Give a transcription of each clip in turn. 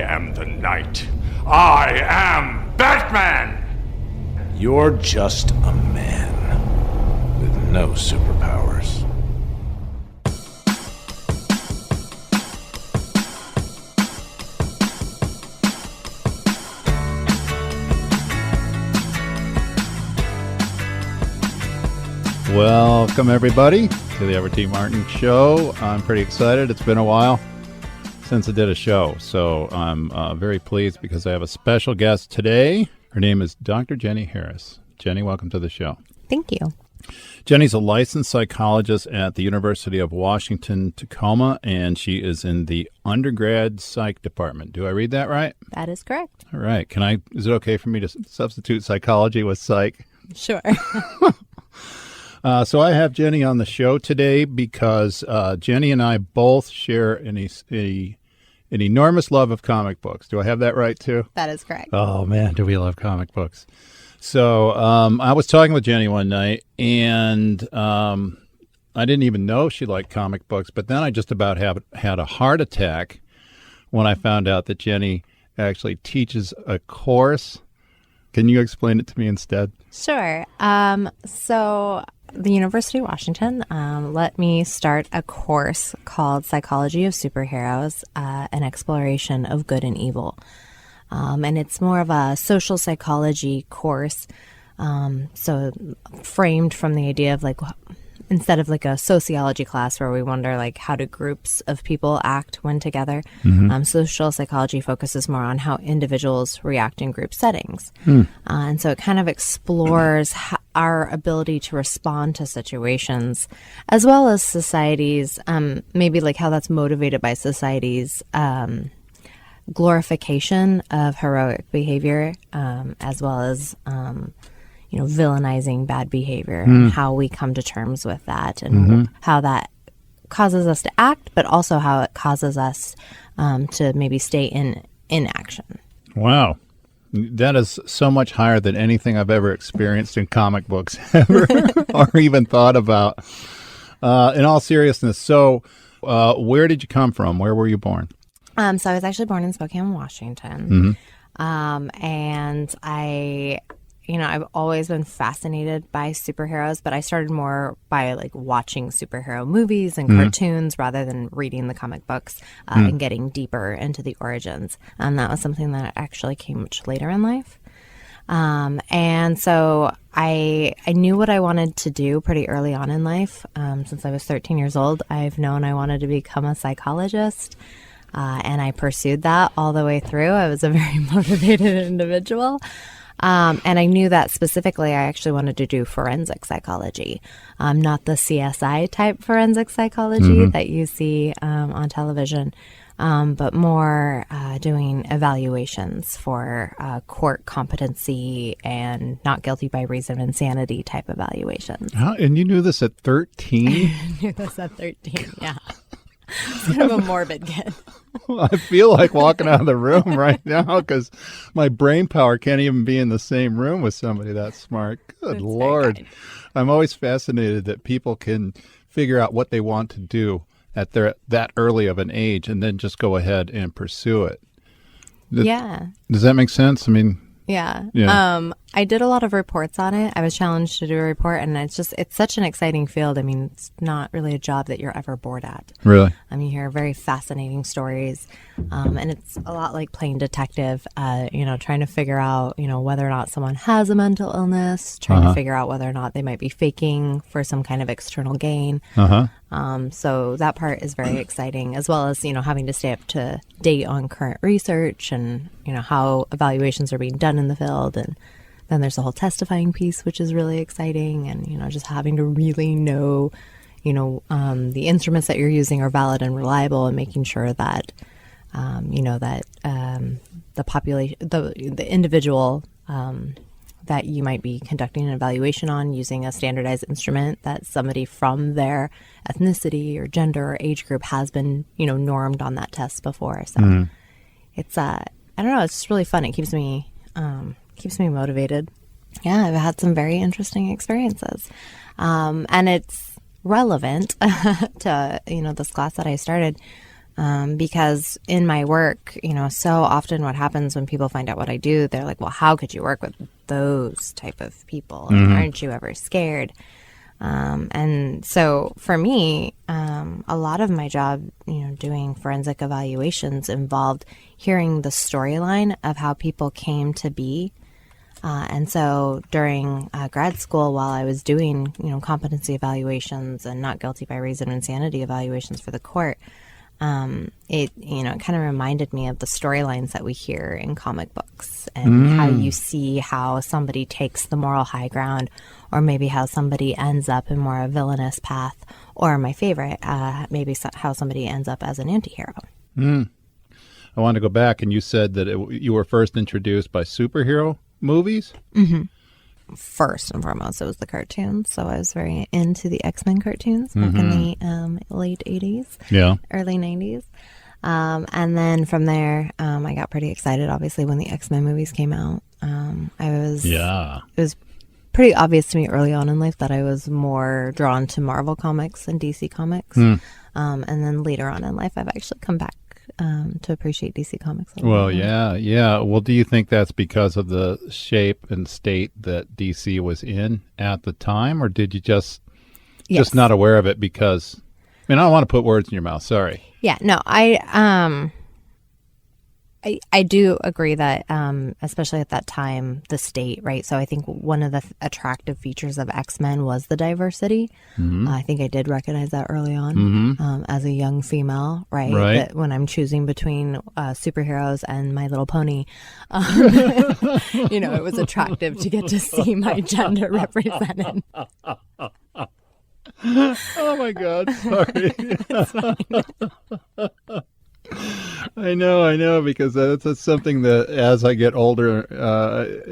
am the Knight. I am Batman! You're just a man with no superpowers. Welcome, everybody, to the Edward T. Martin Show. I'm pretty excited. It's been a while since I did a show, so I'm very pleased because I have a special guest today. Her name is Dr. Jenny Harris. Jenny, welcome to the show. Thank you. Jenny's a licensed psychologist at the University of Washington, Tacoma, and she is in the undergrad psych department. Do I read that right? That is correct. All right. Is it okay for me to substitute psychology with psych? Sure. So I have Jenny on the show today because Jenny and I both share an enormous love of comic books. Do I have that right, too? That is correct. Oh, man, do we love comic books. So I was talking with Jenny one night, and I didn't even know she liked comic books, but then I just about had a heart attack when I found out that Jenny actually teaches a course. Can you explain it to me instead? Sure. So the University of Washington let me start a course called Psychology of Superheroes, an exploration of good and evil. And it's more of a social psychology course, so framed from the idea of instead of like a sociology class where we wonder how do groups of people act when together, social psychology focuses more on how individuals react in group settings. And so it kind of explores our ability to respond to situations as well as society's, maybe how that's motivated by society's glorification of heroic behavior, as well as villainizing bad behavior and how we come to terms with that and how that causes us to act, but also how it causes us to maybe stay in inaction. Wow. That is so much higher than anything I've ever experienced in comic books ever or even thought about. In all seriousness, so where did you come from? Where were you born? So I was actually born in Spokane, Washington. And I've always been fascinated by superheroes, but I started more by watching superhero movies and cartoons rather than reading the comic books and getting deeper into the origins. And that was something that actually came much later in life. And so I knew what I wanted to do pretty early on in life. Since I was 13 years old, I've known I wanted to become a psychologist. And I pursued that all the way through. I was a very motivated individual. And I knew that specifically I actually wanted to do forensic psychology, not the CSI type forensic psychology that you see on television, but more doing evaluations for court competency and not guilty by reason of insanity type evaluations. And you knew this at 13? I knew this at 13, yeah. It's kind of a morbid kid. I feel like walking out of the room right now because my brain power can't even be in the same room with somebody that smart. Good Lord. I'm always fascinated that people can figure out what they want to do at that early of an age and then just go ahead and pursue it. Yeah. Does that make sense? I mean, yeah. Yeah. I did a lot of reports on it. I was challenged to do a report, and it's such an exciting field. I mean, it's not really a job that you're ever bored at. Really? I mean, you hear very fascinating stories, and it's a lot like playing detective, trying to figure out, whether or not someone has a mental illness, trying to figure out whether or not they might be faking for some kind of external gain. So that part is very exciting, as well as, having to stay up to date on current research and, how evaluations are being done in the field. And then there's the whole testifying piece, which is really exciting. And, just having to really know, the instruments that you're using are valid and reliable, and making sure that, the population, the individual that you might be conducting an evaluation on using a standardized instrument, that somebody from their ethnicity or gender or age group has been, normed on that test before. So it's, I don't know, it's just really fun. It keeps me motivated. Yeah, I've had some very interesting experiences. And it's relevant to, this class that I started because in my work, so often what happens when people find out what I do, they're like, well, how could you work with those type of people? And aren't you ever scared? And so for me, a lot of my job, doing forensic evaluations involved hearing the storyline of how people came to be. And so during grad school, while I was doing, competency evaluations and not guilty by reason of insanity evaluations for the court, it kind of reminded me of the storylines that we hear in comic books and how you see how somebody takes the moral high ground, or maybe how somebody ends up in more a villainous path, or my favorite, maybe how somebody ends up as an anti-hero. I want to go back, and you said that you were first introduced by superhero movies? First and foremost, it was the cartoons. So I was very into the X-Men cartoons back in the late 80s, early 90s. And then from there, I got pretty excited, obviously, when the X-Men movies came out. It was pretty obvious to me early on in life that I was more drawn to Marvel comics than DC comics. And then later on in life, I've actually come back to appreciate DC Comics. Well, yeah. Well, do you think that's because of the shape and state that DC was in at the time, or did you just not aware of it because? I don't want to put words in your mouth. Sorry. Yeah. No. I do agree that, especially at that time, the state, right? So I think one of the attractive features of X-Men was the diversity. I think I did recognize that early on as a young female, right? That when I'm choosing between superheroes and My Little Pony, it was attractive to get to see my gender represented. Oh my God! Sorry. It's fine. I know, because that's something that as I get older,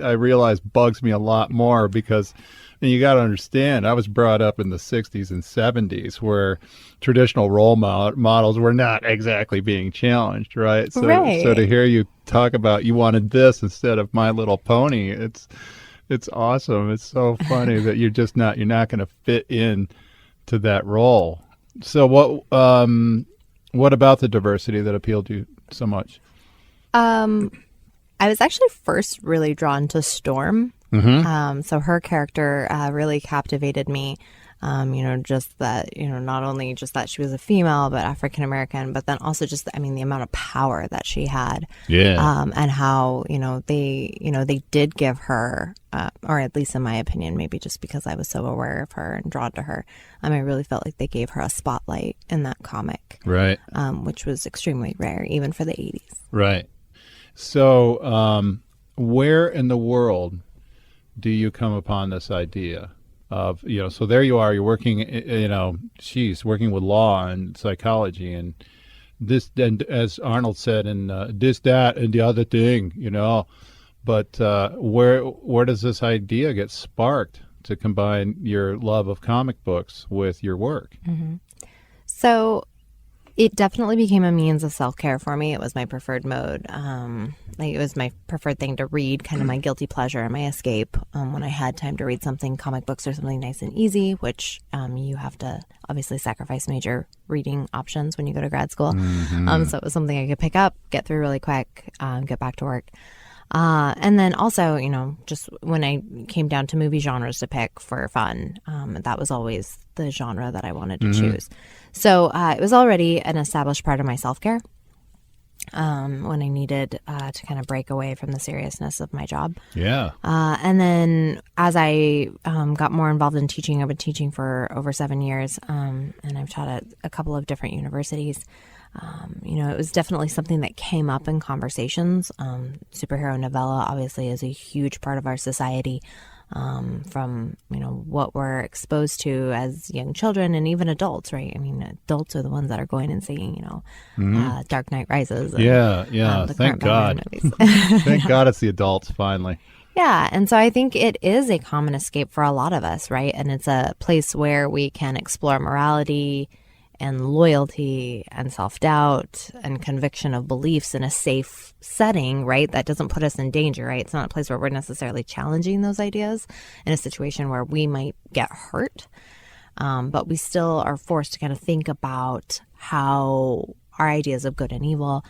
I realize bugs me a lot more because you got to understand, I was brought up in the 60s and 70s where traditional role models were not exactly being challenged, right? So to hear you talk about you wanted this instead of My Little Pony, it's awesome. It's so funny that you're not going to fit in to that role. So what about the diversity that appealed to you so much? I was actually first really drawn to Storm. So her character really captivated me. Just that, not only just that she was a female, but African American, but then also just, the amount of power that she had. Yeah. And how, they did give her, or at least in my opinion, maybe just because I was so aware of her and drawn to her, I really felt like they gave her a spotlight in that comic. Right. Which was extremely rare, even for the 80s. Right. So, where in the world do you come upon this idea of, so there you are, you're working, working with law and psychology and this, and as Arnold said, and this, that, and the other thing, but where does this idea get sparked to combine your love of comic books with your work? So it definitely became a means of self-care for me. It was my preferred mode. It was my preferred thing to read, kind of my guilty pleasure and my escape. When I had time to read something, comic books are something nice and easy, which you have to obviously sacrifice major reading options when you go to grad school. So it was something I could pick up, get through really quick, get back to work. And then also, just when I came down to movie genres to pick for fun, that was always the genre that I wanted to choose. So it was already an established part of my self-care when I needed to kind of break away from the seriousness of my job. Yeah. And then as I got more involved in teaching, I've been teaching for over 7 years, and I've taught at a couple of different universities. It was definitely something that came up in conversations. Superhero novella obviously is a huge part of our society, from, what we're exposed to as young children and even adults, right? Adults are the ones that are going and seeing, Dark Knight Rises. And, the Thank God. Thank God it's the adults finally. Yeah. And so I think it is a common escape for a lot of us, right? And it's a place where we can explore morality and loyalty and self-doubt and conviction of beliefs in a safe setting, right? That doesn't put us in danger, right? It's not a place where we're necessarily challenging those ideas in a situation where we might get hurt. But we still are forced to kind of think about how our ideas of good and evil.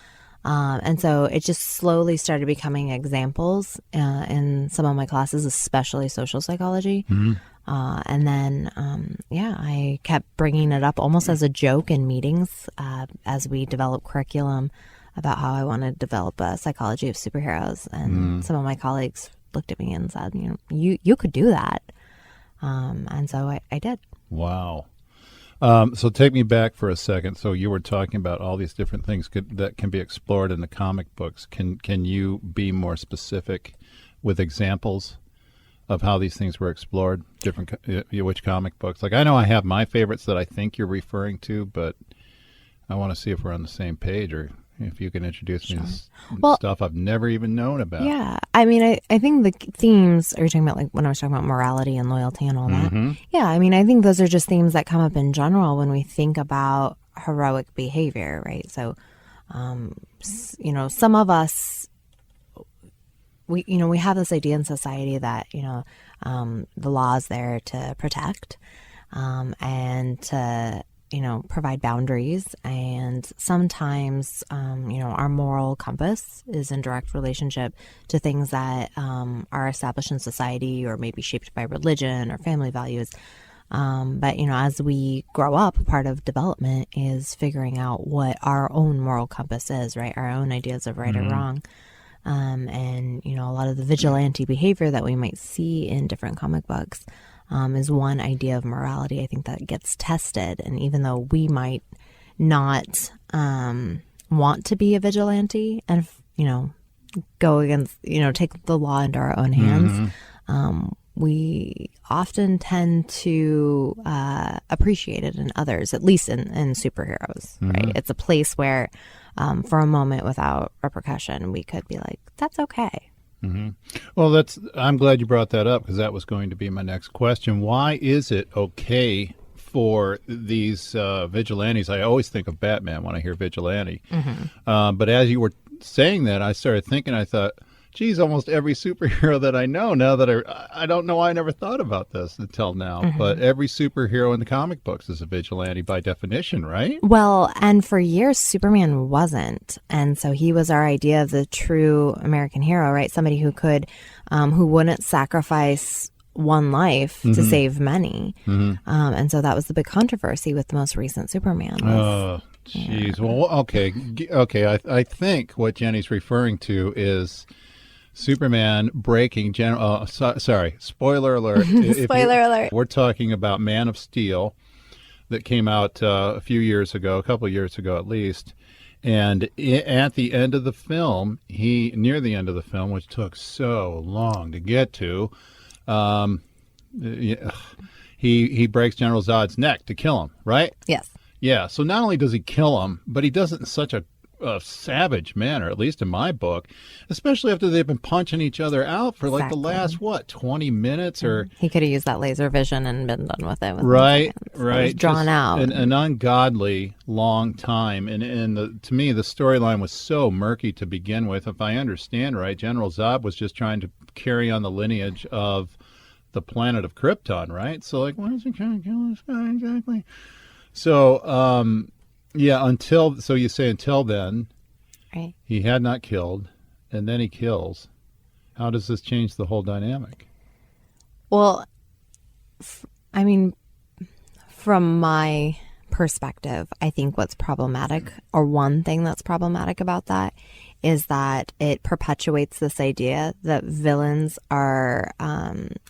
And so it just slowly started becoming examples in some of my classes, especially social psychology. And then, I kept bringing it up almost as a joke in meetings as we developed curriculum about how I wanted to develop a psychology of superheroes. And some of my colleagues looked at me and said, you could do that. And so I did. Wow. So take me back for a second. So you were talking about all these different things that can be explored in the comic books. Can you be more specific with examples of how these things were explored? Which comic books? Like, I know I have my favorites that I think you're referring to, but I want to see if we're on the same page, or if you can introduce me to stuff I've never even known about. Yeah. I mean, I think the themes, are you talking about like when I was talking about morality and loyalty and all that? Yeah. I mean, I think those are just themes that come up in general when we think about heroic behavior, right? So, some of us, we have this idea in society that, the law is there to protect and to, provide boundaries. And sometimes, our moral compass is in direct relationship to things that are established in society or maybe shaped by religion or family values. But, as we grow up, part of development is figuring out what our own moral compass is, right? Our own ideas of right or wrong. And, a lot of the vigilante behavior that we might see in different comic books is one idea of morality, I think, that gets tested. And even though we might not want to be a vigilante and, go against, take the law into our own hands, we often tend to appreciate it in others, at least in superheroes, right? It's a place where, for a moment without repercussion, we could be like, that's okay. Well, I'm glad you brought that up, because that was going to be my next question. Why is it okay for these vigilantes? I always think of Batman when I hear vigilante. But as you were saying that, I started thinking, I thought, geez, almost every superhero that I know now that I don't know why I never thought about this until now, but every superhero in the comic books is a vigilante by definition, right? Well, and for years, Superman wasn't. And so he was our idea of the true American hero, right? Somebody who could, who wouldn't sacrifice one life to save many. And so that was the big controversy with the most recent Superman. Oh, jeez. Yeah. Well, okay. I think what Jenny's referring to is Superman breaking sorry, spoiler alert. Spoiler alert. We're talking about Man of Steel that came out a couple of years ago at least. And at the end of the film, near the end of the film, which took so long to get to, he breaks General Zod's neck to kill him, right? Yes. Yeah, so not only does he kill him, but he does it in such a savage manner, at least in my book, especially after they've been punching each other out for like the last, 20 minutes? Or he could have used that laser vision and been done with it. Right. It was drawn out. An ungodly long time. And to me, the storyline was so murky to begin with. If I understand right, General Zod was just trying to carry on the lineage of the planet of Krypton, right? So, like, why is he trying to kill this guy exactly? So, so you say until then, right? He had not killed, and then he kills. How does this change the whole dynamic? Well, I mean, from my perspective, I think what's problematic, or one thing that's problematic about that, is that it perpetuates this idea that villains are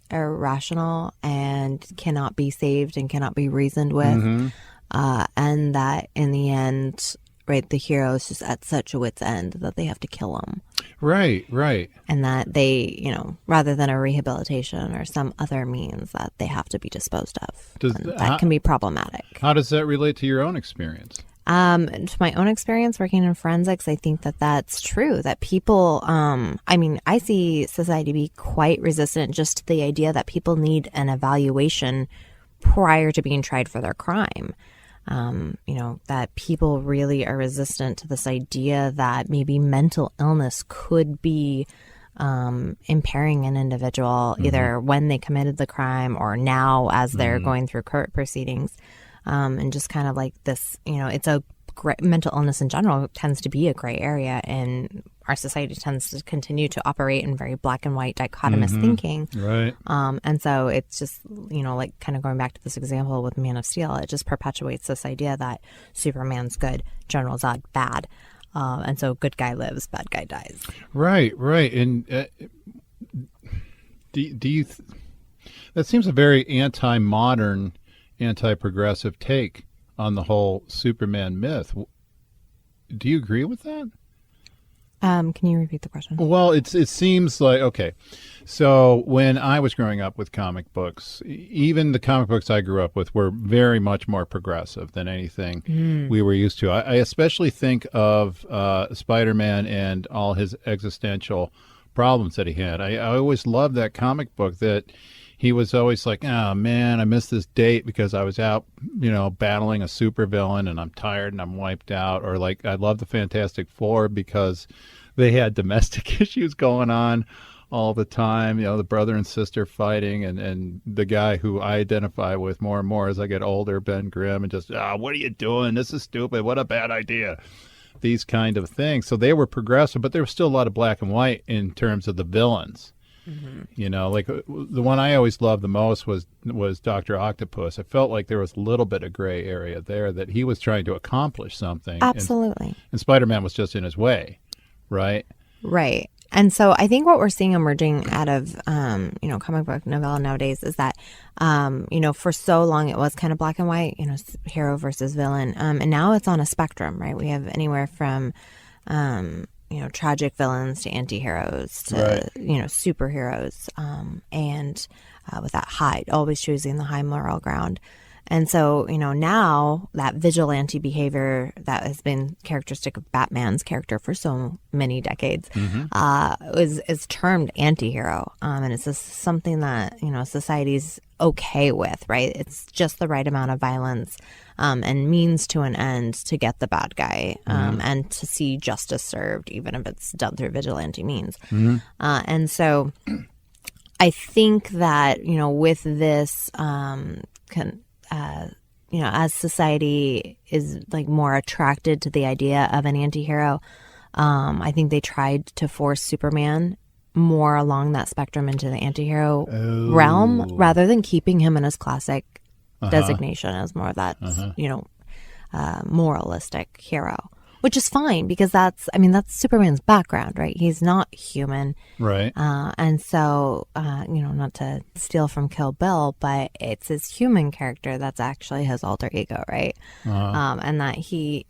irrational and cannot be saved and cannot be reasoned with. And that in the end, right, the hero is just at such a wit's end that they have to kill him. Right. And that they, rather than a rehabilitation or some other means, that they have to be disposed of. That can be problematic. How does that relate to your own experience? To my own experience working in forensics, I think that that's true, that people, I see society be quite resistant just to the idea that people need an evaluation prior to being tried for their crime. That people really are resistant to this idea that maybe mental illness could be impairing an individual either when they committed the crime or now as they're going through court proceedings. And just kind of like this, it's a mental illness in general tends to be a gray area, and our society tends to continue to operate in very black and white dichotomous thinking. Right. And so it's just, like kind of going back to this example with Man of Steel, it just perpetuates this idea that Superman's good, General Zod bad. And so good guy lives, bad guy dies. Right. And do you... that seems a very anti-modern, anti-progressive take on the whole Superman myth. Do you agree with that? Can you repeat the question? Well, it seems like, okay, so when I was growing up with comic books, even the comic books I grew up with were very much more progressive than anything we were used to. I especially think of Spider-Man and all his existential problems that he had. I always loved that comic book that he was always like, oh, man, I missed this date because I was out, battling a supervillain and I'm tired and I'm wiped out. Or like, I love the Fantastic Four because they had domestic issues going on all the time. The brother and sister fighting and the guy who I identify with more and more as I get older, Ben Grimm, and just, what are you doing? This is stupid. What a bad idea. These kind of things. So they were progressive, but there was still a lot of black and white in terms of the villains. Like the one I always loved the most was Dr. Octopus. I felt like there was a little bit of gray area there, that he was trying to accomplish something. Absolutely. And Spider-Man was just in his way, right? Right. And so I think what we're seeing emerging out of, comic book novella nowadays is that, for so long it was kind of black and white, hero versus villain. And now it's on a spectrum, right? We have anywhere from, tragic villains to anti-heroes to, superheroes, and with that always choosing the high moral ground. And so, now that vigilante behavior that has been characteristic of Batman's character for so many decades is termed anti-hero. And it's just something that, society's okay with, right? It's just the right amount of violence and means to an end to get the bad guy and to see justice served, even if it's done through vigilante means. And so I think that, with this as society is like more attracted to the idea of an anti-hero, I think they tried to force Superman more along that spectrum into the anti-hero realm rather than keeping him in his classic designation as more of that, moralistic hero. Which is fine because that's Superman's background, right? He's not human. Right. And so, not to steal from Kill Bill, but it's his human character that's actually his alter ego, right? And that he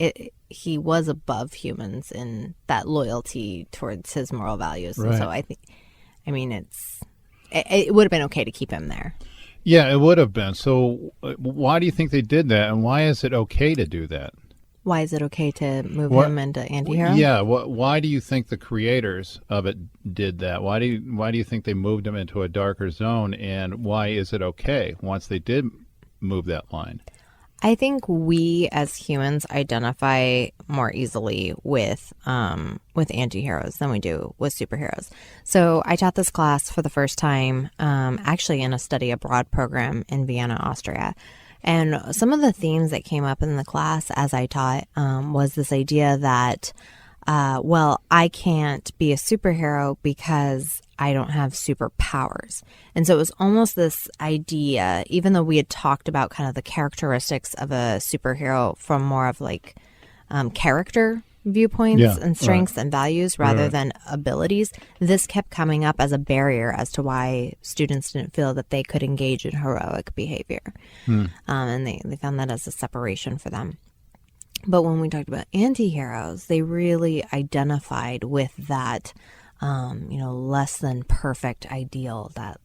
was above humans in that loyalty towards his moral values. Right. And so I think, it would have been okay to keep him there. Yeah, it would have been. So why do you think they did that? And why is it okay to do that? Why is it okay to move him into anti-hero? Yeah. Why do you think the creators of it did that? Why do you think they moved him into a darker zone? And why is it okay once they did move that line? I think we as humans identify more easily with anti-heroes than we do with superheroes. So I taught this class for the first time, actually in a study abroad program in Vienna, Austria. And some of the themes that came up in the class as I taught was this idea that, I can't be a superhero because I don't have superpowers. And so it was almost this idea, even though we had talked about kind of the characteristics of a superhero from more of like character viewpoints and strengths and values rather than abilities, this kept coming up as a barrier as to why students didn't feel that they could engage in heroic behavior. And they found that as a separation for them. But when we talked about anti-heroes, they really identified with that, less than perfect ideal that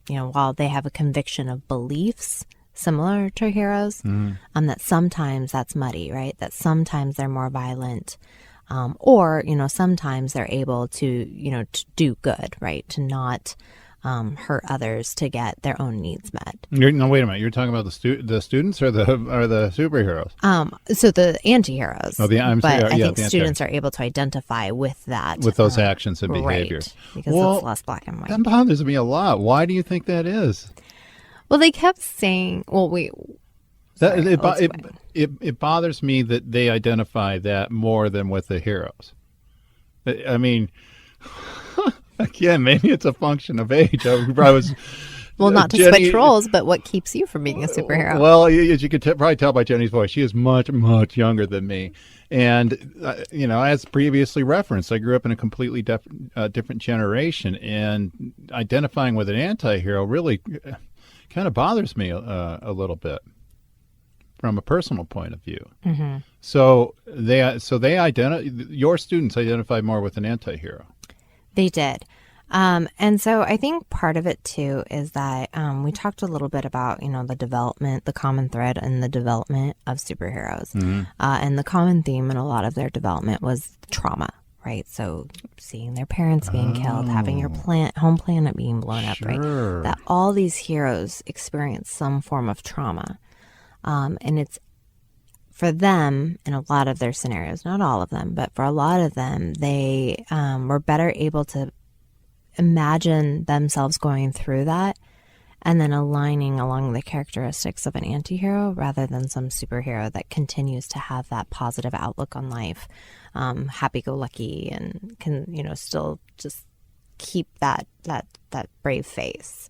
while they have a conviction of beliefs similar to heroes, that sometimes that's muddy, right? That sometimes they're more violent, or sometimes they're able to to do good, right? To not hurt others to get their own needs met. No, wait a minute. You're talking about the students or the superheroes? So the anti-heroes. Oh, I think students are able to identify with that, with those actions and behaviors, right, because it's less black and white. That bothers me a lot. Why do you think that is? Well, they kept saying, That, Sorry, old it, school. it bothers me that they identify that more than with the heroes. I mean, again, maybe it's a function of age. I was Well, not to Jenny- switch roles, but what keeps you from being a superhero? Well, as you could probably tell by Jenny's voice, she is much, much younger than me. And, as previously referenced, I grew up in a completely different generation. And identifying with an anti-hero really kind of bothers me a little bit from a personal point of view. Mm-hmm. So your students identify more with an anti-hero. They did. And so I think part of it too is that we talked a little bit about, the development, the common thread in the development of superheroes. And the common theme in a lot of their development was trauma, right? So seeing their parents being killed, having your home planet being blown up, right? That all these heroes experience some form of trauma. And it's for them in a lot of their scenarios, not all of them, but for a lot of them, they were better able to imagine themselves going through that and then aligning along the characteristics of an anti-hero rather than some superhero that continues to have that positive outlook on life, happy-go-lucky, and can still just keep that brave face.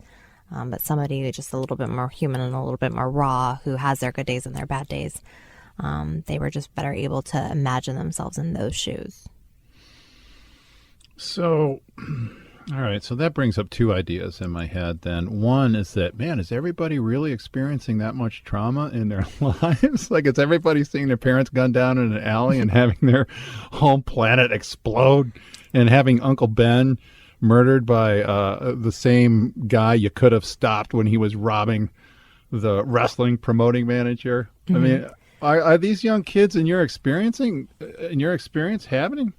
But somebody just a little bit more human and a little bit more raw, who has their good days and their bad days, they were just better able to imagine themselves in those shoes. So, all right. So that brings up two ideas in my head then. One is that, man, is everybody really experiencing that much trauma in their lives? Like, is everybody seeing their parents gunned down in an alley and having their home planet explode and having Uncle Ben murdered by the same guy you could have stopped when he was robbing the wrestling promoting manager? I mean, are these young kids in your experience having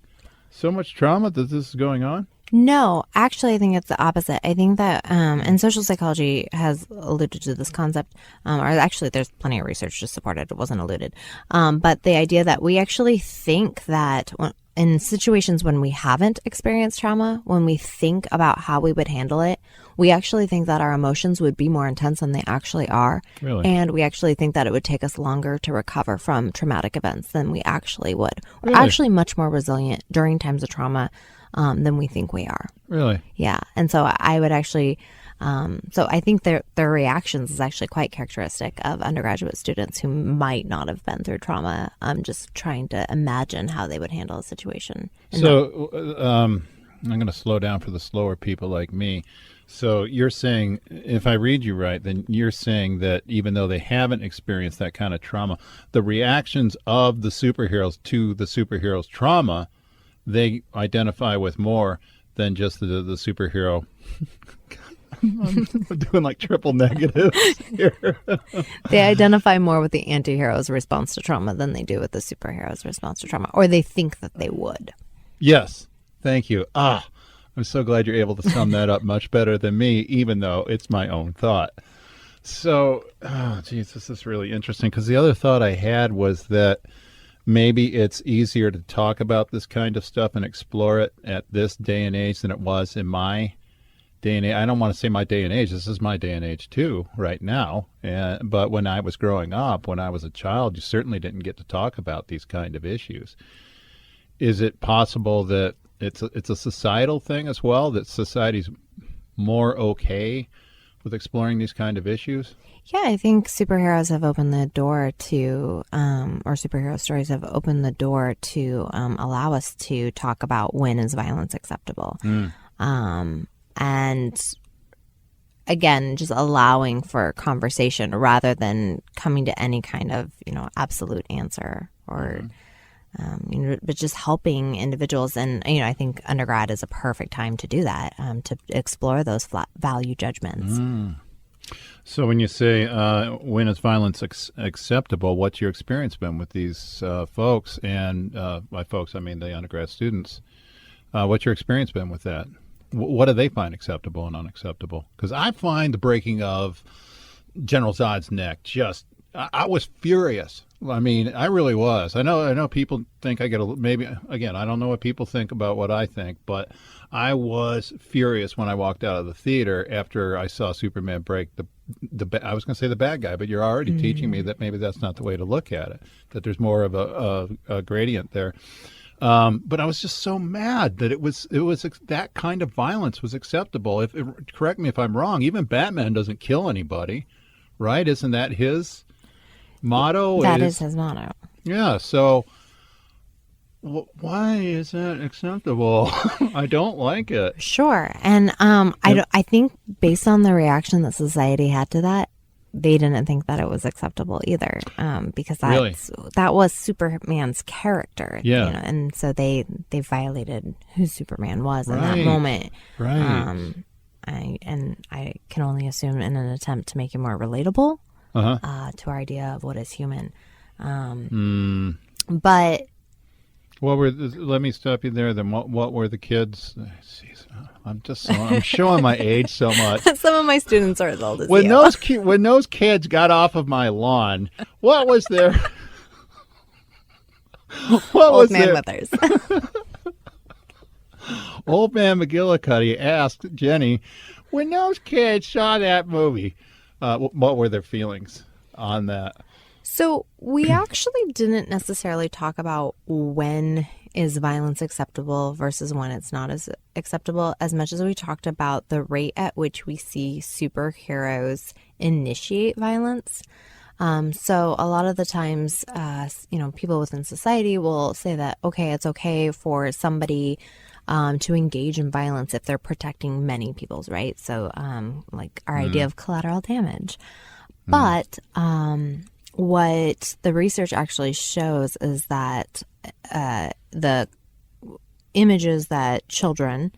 so much trauma that this is going on? No, actually, I think it's the opposite. I think that, and social psychology has alluded to this concept, or actually there's plenty of research to support it. It wasn't alluded. But the idea that we actually think that in situations when we haven't experienced trauma, when we think about how we would handle it, we actually think that our emotions would be more intense than they actually are. Really? And we actually think that it would take us longer to recover from traumatic events than we actually would. We're Really? actually much more resilient during times of trauma than we think we are. Really? Yeah. And so I would actually, so I think their reactions is actually quite characteristic of undergraduate students who might not have been through trauma, just trying to imagine how they would handle a situation. And So I'm going to slow down for the slower people like me. So you're saying, if I read you right, then you're saying that even though they haven't experienced that kind of trauma, the reactions of the superheroes to the superheroes' trauma, they identify with more than just the superhero. I'm doing like triple negatives here. they identify more with the anti-hero's response to trauma than they do with the superhero's response to trauma, or they think that they would. Yes. Thank you. I'm so glad you're able to sum that up much better than me, even though it's my own thought. So, geez, this is really interesting, because the other thought I had was that maybe it's easier to talk about this kind of stuff and explore it at this day and age than it was in my day and age. I don't want to say my day and age. This is my day and age too, right now. But when I was growing up, when I was a child, you certainly didn't get to talk about these kind of issues. Is it possible that it's a societal thing as well, that society's more okay with exploring these kind of issues? Yeah, I think superheroes have opened the door to, or superhero stories have opened the door to allow us to talk about when is violence acceptable. And again, just allowing for conversation rather than coming to any kind of, absolute answer or, but just helping individuals. And, I think undergrad is a perfect time to do that, to explore those value judgments. So when you say when is violence acceptable, what's your experience been with these folks? And by folks, I mean the undergrad students. What's your experience been with that? What do they find acceptable and unacceptable? Because I find the breaking of General Zod's neck just I was furious. I mean, I really was. I know people think I get maybe, again, I don't know what people think about what I think, but I was furious when I walked out of the theater after I saw Superman break I was going to say the bad guy, but you're already teaching me that maybe that's not the way to look at it, that there's more of a gradient there. But I was just so mad that it was that kind of violence was acceptable. Correct me if I'm wrong, even Batman doesn't kill anybody, right? Isn't that his motto? That is his motto. Yeah, so why is that acceptable? I don't like it. Sure. And I think based on the reaction that society had to that, they didn't think that it was acceptable either, because that was Superman's character. Yeah. You know, and so they violated who Superman was in that moment. Right. I can only assume in an attempt to make it more relatable to our idea of what is human. But let me stop you there. Then what were the kids? Jeez, I'm showing my age so much. some of my students are as old as When you. when those kids got off of my lawn, what was their Old man mothers. Old man McGillicuddy asked Jenny, when those kids saw that movie, what were their feelings on that? So we actually didn't necessarily talk about when is violence acceptable versus when it's not as acceptable, as much as we talked about the rate at which we see superheroes initiate violence. So a lot of the times, people within society will say that, okay, it's okay for somebody to engage in violence if they're protecting many people's rights. So like our idea of collateral damage. But what the research actually shows is that the images that children,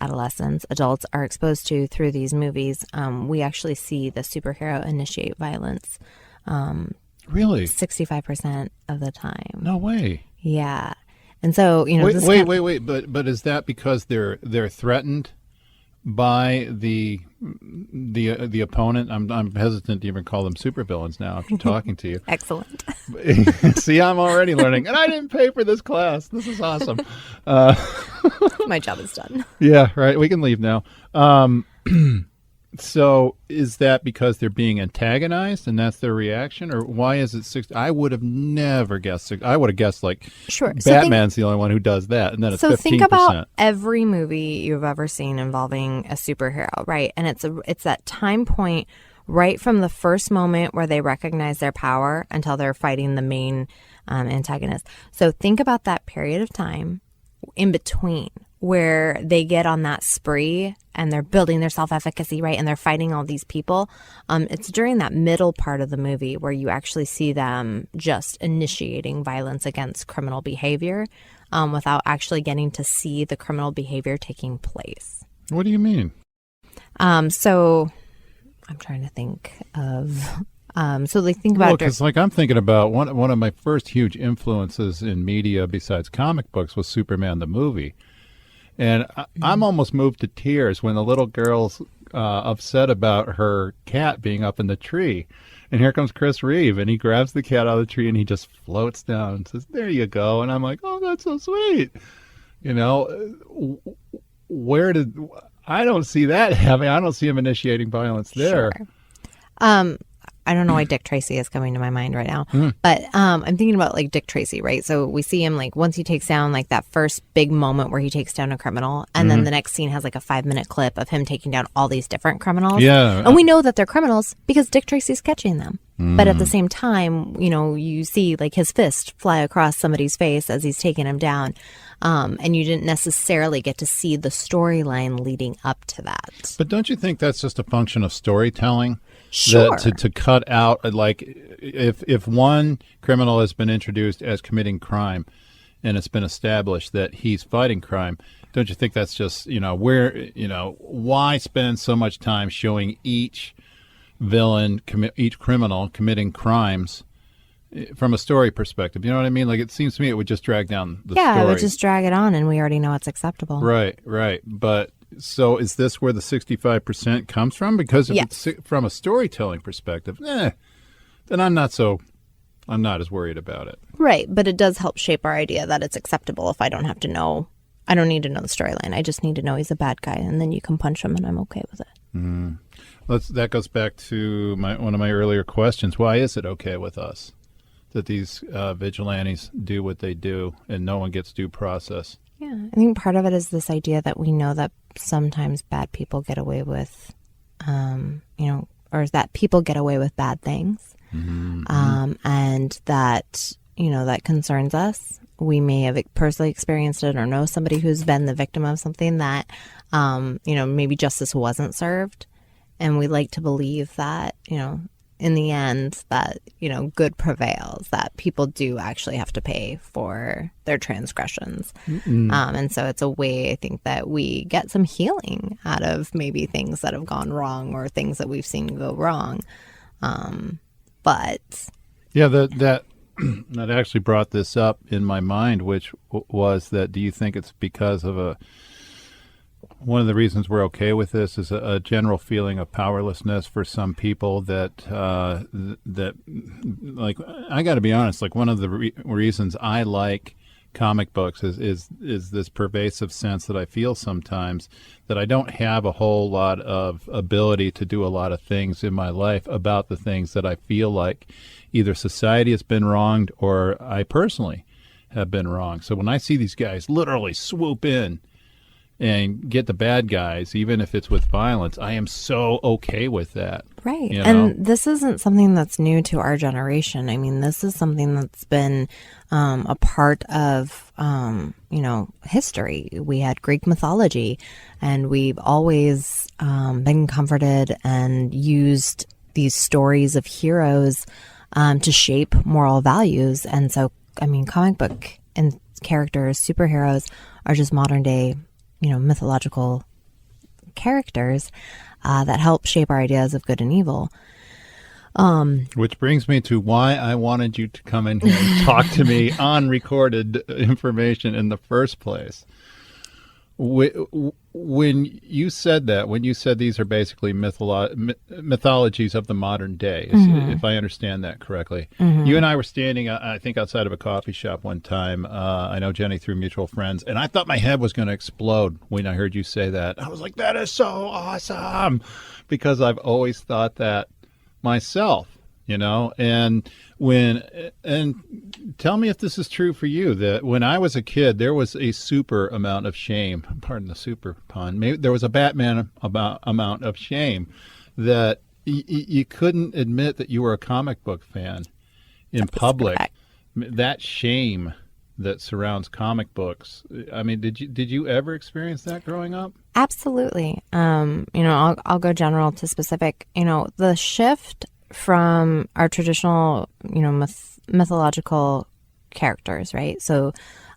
adolescents, adults are exposed to through these movies, we actually see the superhero initiate violence. Really? 65% of the time. No way. Yeah. And so, wait. But is that because they're threatened by the opponent? I'm hesitant to even call them supervillains now after talking to you. Excellent. See, I'm already learning, and I didn't pay for this class. This is awesome. My job is done. Yeah, right. We can leave now. So is that because they're being antagonized and that's their reaction, or why is it 60? I would have never guessed. I would have guessed sure. Batman's the only one who does that, and then it's 15%. So think about every movie you've ever seen involving a superhero, right? And it's that time point right from the first moment where they recognize their power until they're fighting the main antagonist. So think about that period of time in between where they get on that spree and they're building their self-efficacy, right? And they're fighting all these people. It's during that middle part of the movie where you actually see them just initiating violence against criminal behavior without actually getting to see the criminal behavior taking place. What do you mean? So I'm trying to think of... think about... because I'm thinking about one of my first huge influences in media besides comic books was Superman the movie. And I'm almost moved to tears when the little girl's upset about her cat being up in the tree. And here comes Chris Reeve, and he grabs the cat out of the tree, and he just floats down and says, there you go. And I'm like, oh, that's so sweet. I don't see that happening. I don't see him initiating violence there. Sure. I don't know why Dick Tracy is coming to my mind right now, but I'm thinking about Dick Tracy, right? So we see him once he takes down that first big moment where he takes down a criminal, and then the next scene has a 5-minute clip of him taking down all these different criminals. Yeah, and we know that they're criminals because Dick Tracy's catching them. But at the same time, you see his fist fly across somebody's face as he's taking him down, and you didn't necessarily get to see the storyline leading up to that. But don't you think that's just a function of storytelling? Sure. To cut out, if one criminal has been introduced as committing crime and it's been established that he's fighting crime, don't you think that's just, why spend so much time showing each villain, each criminal committing crimes from a story perspective? You know what I mean? It seems to me it would just drag down the story. Yeah, it would just drag it on, and we already know it's acceptable. Right. But... so is this where the 65% comes from? Because if it's from a storytelling perspective, the then I'm not as worried about it. Right, but it does help shape our idea that it's acceptable if I don't need to know the storyline. I just need to know he's a bad guy, and then you can punch him, and I'm okay with it. That goes back to one of my earlier questions. Why is it okay with us that these vigilantes do what they do and no one gets due process? Yeah, I think part of it is this idea that we know that sometimes bad people get away with, or that people get away with bad things. And that, that concerns us. We may have personally experienced it or know somebody who's been the victim of something that, maybe justice wasn't served. And we like to believe that, in the end that, good prevails, that people do actually have to pay for their transgressions. And so it's a way, I think, that we get some healing out of maybe things that have gone wrong or things that we've seen go wrong. But yeah, that actually brought this up in my mind, which was that, do you think it's because of one of the reasons we're okay with this is a general feeling of powerlessness for some people that like, I got to be honest, like one of the reasons I like comic books is this pervasive sense that I feel sometimes that I don't have a whole lot of ability to do a lot of things in my life about the things that I feel like either society has been wronged or I personally have been wrong. So when I see these guys literally swoop in and get the bad guys, even if it's with violence, I am so okay with that. Right. And this isn't something that's new to our generation. I mean, this is something that's been a part of, history. We had Greek mythology, and we've always been comforted and used these stories of heroes to shape moral values. And so, I mean, comic book and characters, superheroes, are just modern day mythological characters that help shape our ideas of good and evil. Which brings me to why I wanted you to come in here and talk to me on recorded information in the first place. When you said these are basically mythologies of the modern day, if I understand that correctly. You and I were standing, I think, outside of a coffee shop one time. I know Jenny through mutual friends, and I thought my head was going to explode when I heard you say that. I was like, that is so awesome, because I've always thought that myself. And tell me if this is true for you, that when I was a kid, there was a super amount of shame, pardon the super pun, maybe there was a Batman amount of shame that you couldn't admit that you were a comic book fan in public. Correct. That shame that surrounds comic books. I mean, did you ever experience that growing up? Absolutely. I'll go general to specific. The shift from our traditional, mythological characters, right? So,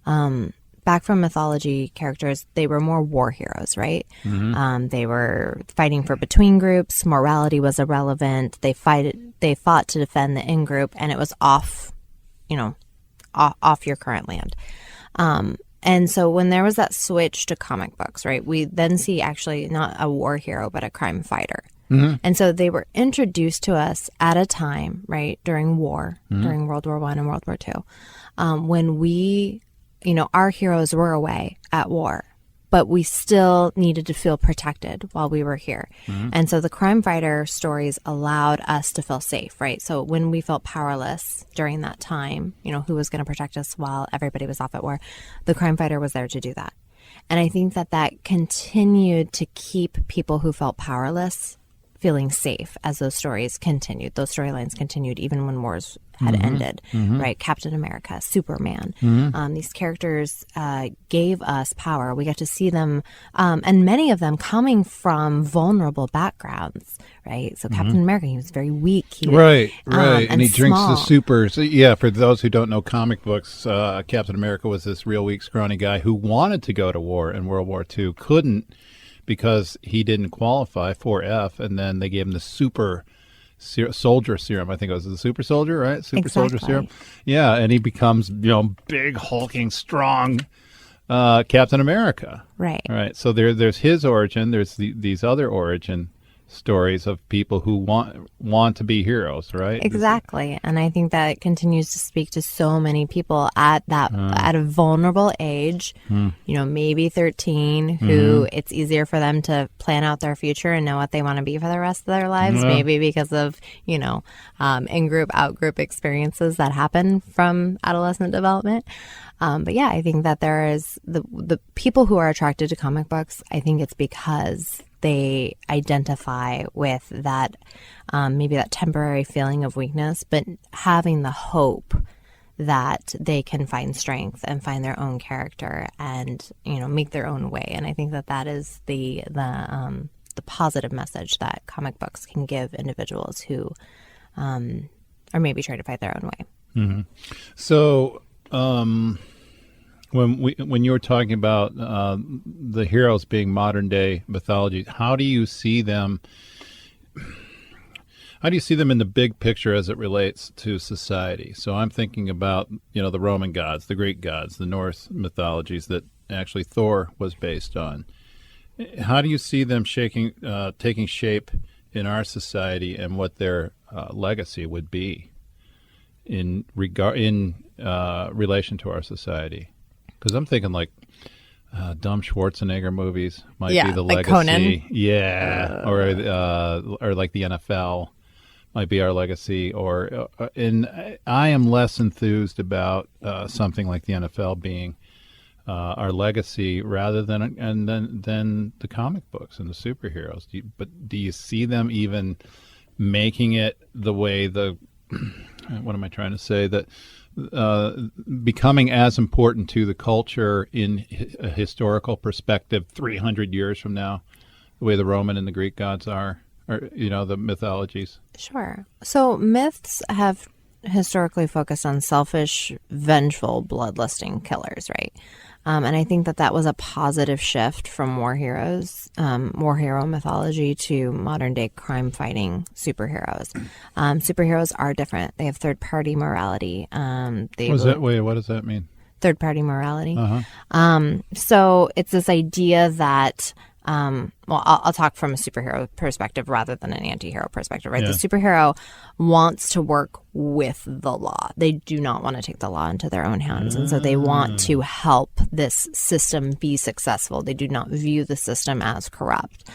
back from mythology characters, they were more war heroes, right? They were fighting for between groups. Morality was irrelevant. They fought to defend the in group, and it was off your current land. And so when there was that switch to comic books, right, we then see actually not a war hero, but a crime fighter. And so they were introduced to us at a time, right, during war, during World War I and World War II, when we, our heroes were away at war, but we still needed to feel protected while we were here. And so the crime fighter stories allowed us to feel safe, right? So when we felt powerless during that time, who was going to protect us while everybody was off at war, the crime fighter was there to do that. And I think that continued to keep people who felt powerless feeling safe as those stories continued. Those storylines continued even when wars had ended, right? Captain America, Superman. These characters gave us power. We got to see them, and many of them coming from vulnerable backgrounds, right? So Captain America, he was very weak. Right. And he drinks the small. super. So, yeah, for those who don't know comic books, Captain America was this real weak, scrawny guy who wanted to go to war in World War II, couldn't, because he didn't qualify for F, and then they gave him the super soldier serum. I think it was the super soldier, right? Super soldier serum. Yeah, and he becomes, big, hulking, strong Captain America. Right. So there's his origin. There's these other origin stories of people who want to be heroes, right? Exactly. And I think that it continues to speak to so many people at at a vulnerable age, maybe 13, who it's easier for them to plan out their future and know what they want to be for the rest of their lives, maybe because of, in-group, out-group experiences that happen from adolescent development. But yeah, I think that there is the people who are attracted to comic books, I think it's because they identify with that, maybe that temporary feeling of weakness, but having the hope that they can find strength and find their own character and, make their own way. And I think that is the positive message that comic books can give individuals who are maybe trying to find their own way. Mm-hmm. So, when you were talking about the heroes being modern day mythology, how do you see them? How do you see them in the big picture as it relates to society? So I'm thinking about the Roman gods, the Greek gods, the Norse mythologies that actually Thor was based on. How do you see them taking shape in our society, and what their legacy would be in relation to our society? Because I'm thinking like dumb Schwarzenegger movies might be the like legacy. Conan. Yeah, or like the NFL might be our legacy. And I am less enthused about something like the NFL being our legacy rather than the comic books and the superheroes. Do you see them even making it the way what am I trying to say? That becoming as important to the culture in a historical perspective 300 years from now, the way the Roman and the Greek gods are, or the mythologies? Sure. So myths have historically focused on selfish, vengeful, bloodlusting killers, right? And I think that was a positive shift from war hero mythology to modern day crime fighting superheroes. Superheroes are different. They have third party morality. What does that mean? Third party morality. Uh-huh. So it's this idea that, I'll talk from a superhero perspective rather than an anti-hero perspective, right? Yeah. The superhero wants to work with the law. They do not want to take the law into their own hands. And so they want to help this system be successful. They do not view the system as corrupt.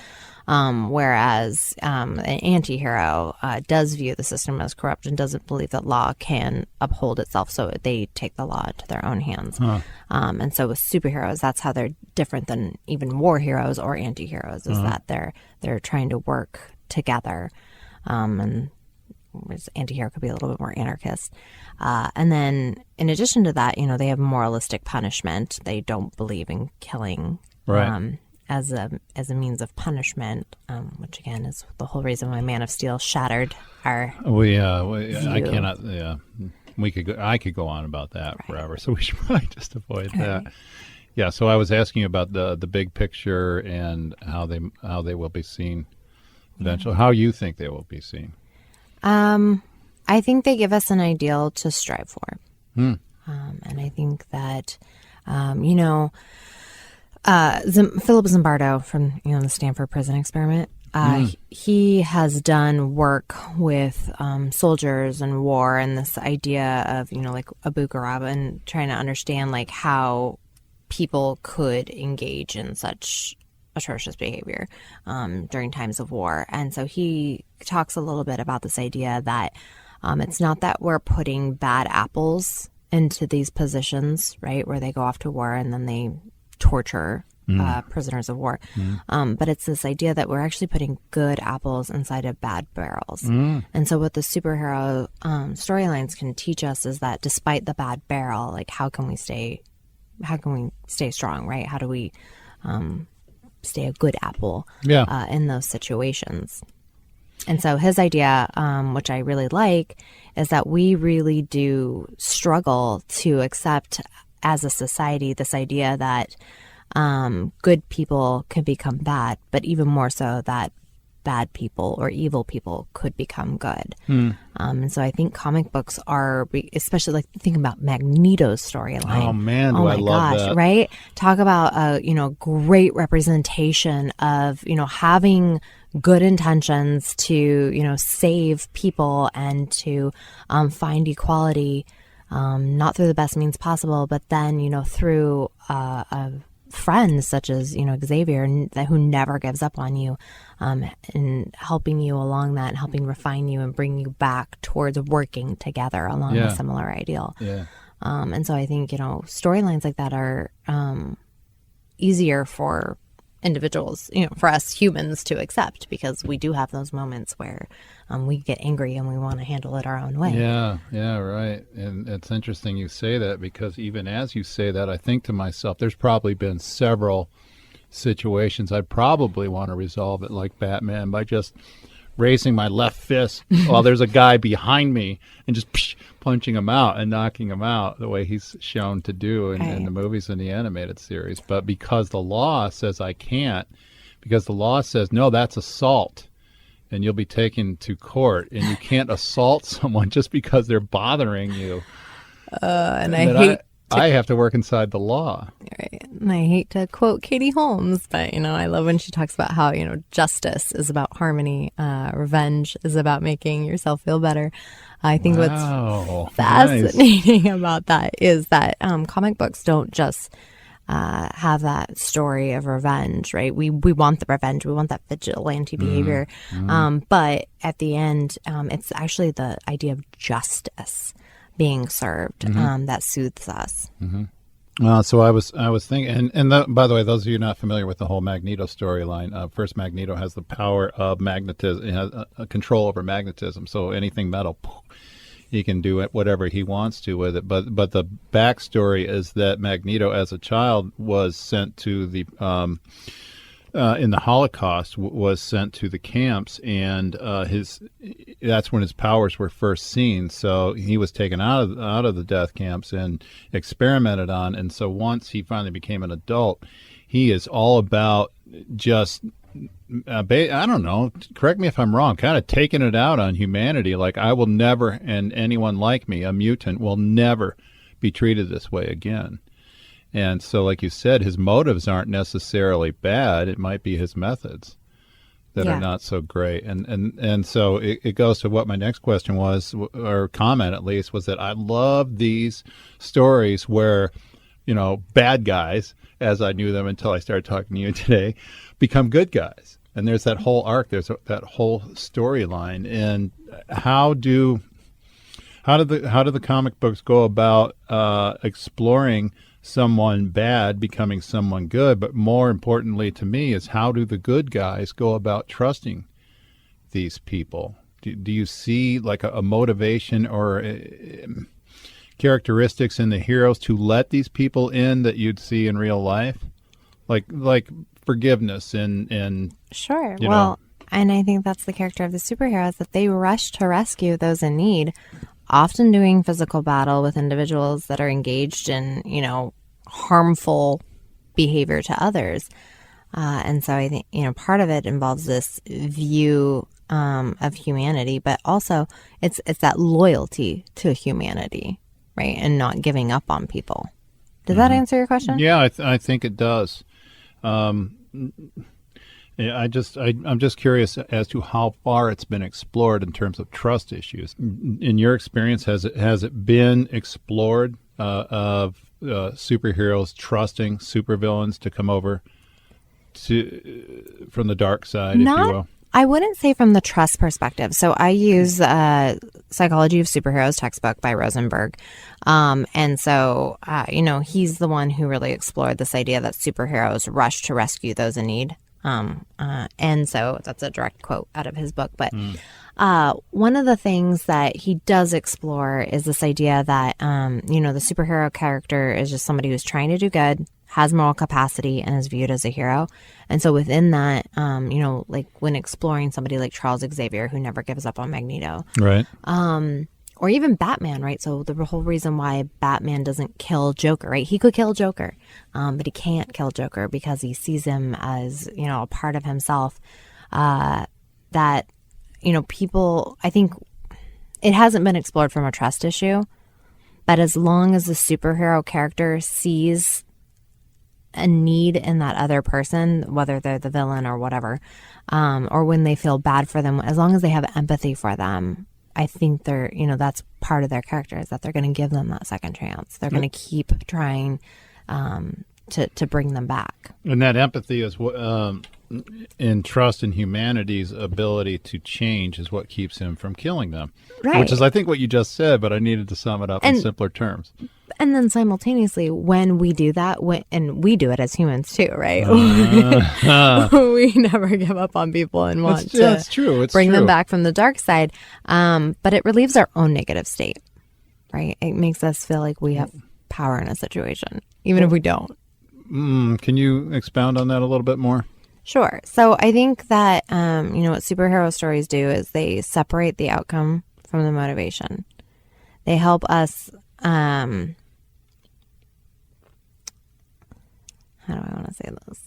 Whereas an anti-hero does view the system as corrupt and doesn't believe that law can uphold itself, so they take the law into their own hands. Huh. And so with superheroes, that's how they're different than even war heroes or anti-heroes, is that they're trying to work together. And anti-hero could be a little bit more anarchist. And then in addition to that, they have moralistic punishment. They don't believe in killing. Right. As a means of punishment, which again is the whole reason why Man of Steel shattered our. I cannot. Yeah, I could go on about that forever. So we should probably just avoid that. Right. Yeah. So I was asking about the big picture and how they will be seen eventually. How you think they will be seen? I think they give us an ideal to strive for, and I think that Philip Zimbardo from the Stanford Prison Experiment. He has done work with soldiers and war, and this idea of like Abu Ghraib, and trying to understand like how people could engage in such atrocious behavior during times of war. And so he talks a little bit about this idea that it's not that we're putting bad apples into these positions, right, where they go off to war and then they torture prisoners of war. But it's this idea that we're actually putting good apples inside of bad barrels. And so what the superhero storylines can teach us is that despite the bad barrel, like how can we stay strong, right? How do we stay a good apple in those situations? And so his idea, which I really like, is that we really do struggle to accept as a society this idea that good people can become bad, but even more so that bad people or evil people could become good. And so I think comic books are, especially like thinking about Magneto's storyline. Oh man, I love that. Right? Talk about a great representation of having good intentions to, you know, save people and to find equality, not through the best means possible, but then, you know, through friends such as, you know, Xavier, who never gives up on you, and helping you along that and helping refine you and bring you back towards working together along a similar ideal. Yeah. And so I think, you know, storylines like that are easier for individuals, you know, for us humans to accept, because we do have those moments where we get angry and we want to handle it our own way. Yeah, right. And it's interesting you say that, because even as you say that, I think to myself, there's probably been several situations I'd probably want to resolve it like Batman by just raising my left fist while there's a guy behind me and just punching him out and knocking him out the way he's shown to do in the movies and the animated series. But because the law says I can't, because the law says, no, that's assault and you'll be taken to court, and you can't assault someone just because they're bothering you. And I have to work inside the law. Right. And I hate to quote Katie Holmes, but, you know, I love when she talks about how, you know, justice is about harmony. Revenge is about making yourself feel better. I think what's fascinating about that is that comic books don't just have that story of revenge, right? We want the revenge. We want that vigilante behavior. But at the end, it's actually the idea of justice being served that soothes us. So I was thinking, and by the way, those of you not familiar with the whole Magneto storyline, first Magneto has the power of magnetism, he has a control over magnetism. So anything metal, he can do it whatever he wants to with it. But the backstory is that Magneto, as a child, was sent to the in the Holocaust, was sent to the camps, and that's when his powers were first seen. So he was taken out of the death camps and experimented on. And so once he finally became an adult, he is all about just I don't know, correct me if I'm wrong, kind of taking it out on humanity. Like, I will never, and anyone like me, a mutant, will never be treated this way again. And so, like you said, his motives aren't necessarily bad. It might be his methods that are not so great. And so it goes to what my next question was, or comment at least, was that I love these stories where, you know, bad guys, as I knew them until I started talking to you today, become good guys. And there's that whole arc, there's that whole storyline. And how do the comic books go about exploring someone bad becoming someone good? But more importantly to me is, how do the good guys go about trusting these people? Do you see like a motivation or characteristics in the heroes to let these people in that you'd see in real life, like forgiveness and sure, well, and I think that's the character of the superheroes, that they rush to rescue those in need, often doing physical battle with individuals that are engaged in, you know, harmful behavior to others. And so I think, you know, part of it involves this view of humanity, but also it's that loyalty to humanity, right? And not giving up on people. Does that answer your question? Yeah, I think it does. I'm just curious as to how far it's been explored in terms of trust issues. In your experience, has it been explored of superheroes trusting supervillains to come over from the dark side, if you will? I wouldn't say from the trust perspective. So I use Psychology of Superheroes textbook by Rosenberg. And so, you know, he's the one who really explored this idea that superheroes rush to rescue those in need. And so that's a direct quote out of his book. But one of the things that he does explore is this idea that, you know, the superhero character is just somebody who's trying to do good, has moral capacity, and is viewed as a hero. And so within that, you know, like when exploring somebody like Charles Xavier, who never gives up on Magneto. Right. Or even Batman, right? So the whole reason why Batman doesn't kill Joker, right? He could kill Joker, but he can't kill Joker because he sees him as, you know, a part of himself. That, you know, people, I think it hasn't been explored from a trust issue, but as long as the superhero character sees a need in that other person, whether they're the villain or whatever, or when they feel bad for them, as long as they have empathy for them, I think they're, that's part of their character, is that they're going to give them that second chance. They're going to keep trying to bring them back. And that empathy is what, and trust in humanity's ability to change is what keeps him from killing them. Right. Which is, I think, what you just said, but I needed to sum it up in simpler terms. And then simultaneously, when we do that, and we do it as humans too, right? We never give up on people and want That's true. It's bring true. them back from the dark side. But it relieves our own negative state, right? It makes us feel like we have power in a situation, even if we don't. Can you expound on that a little bit more? Sure. So I think that, what superhero stories do is they separate the outcome from the motivation. They help us, how do I want to say this?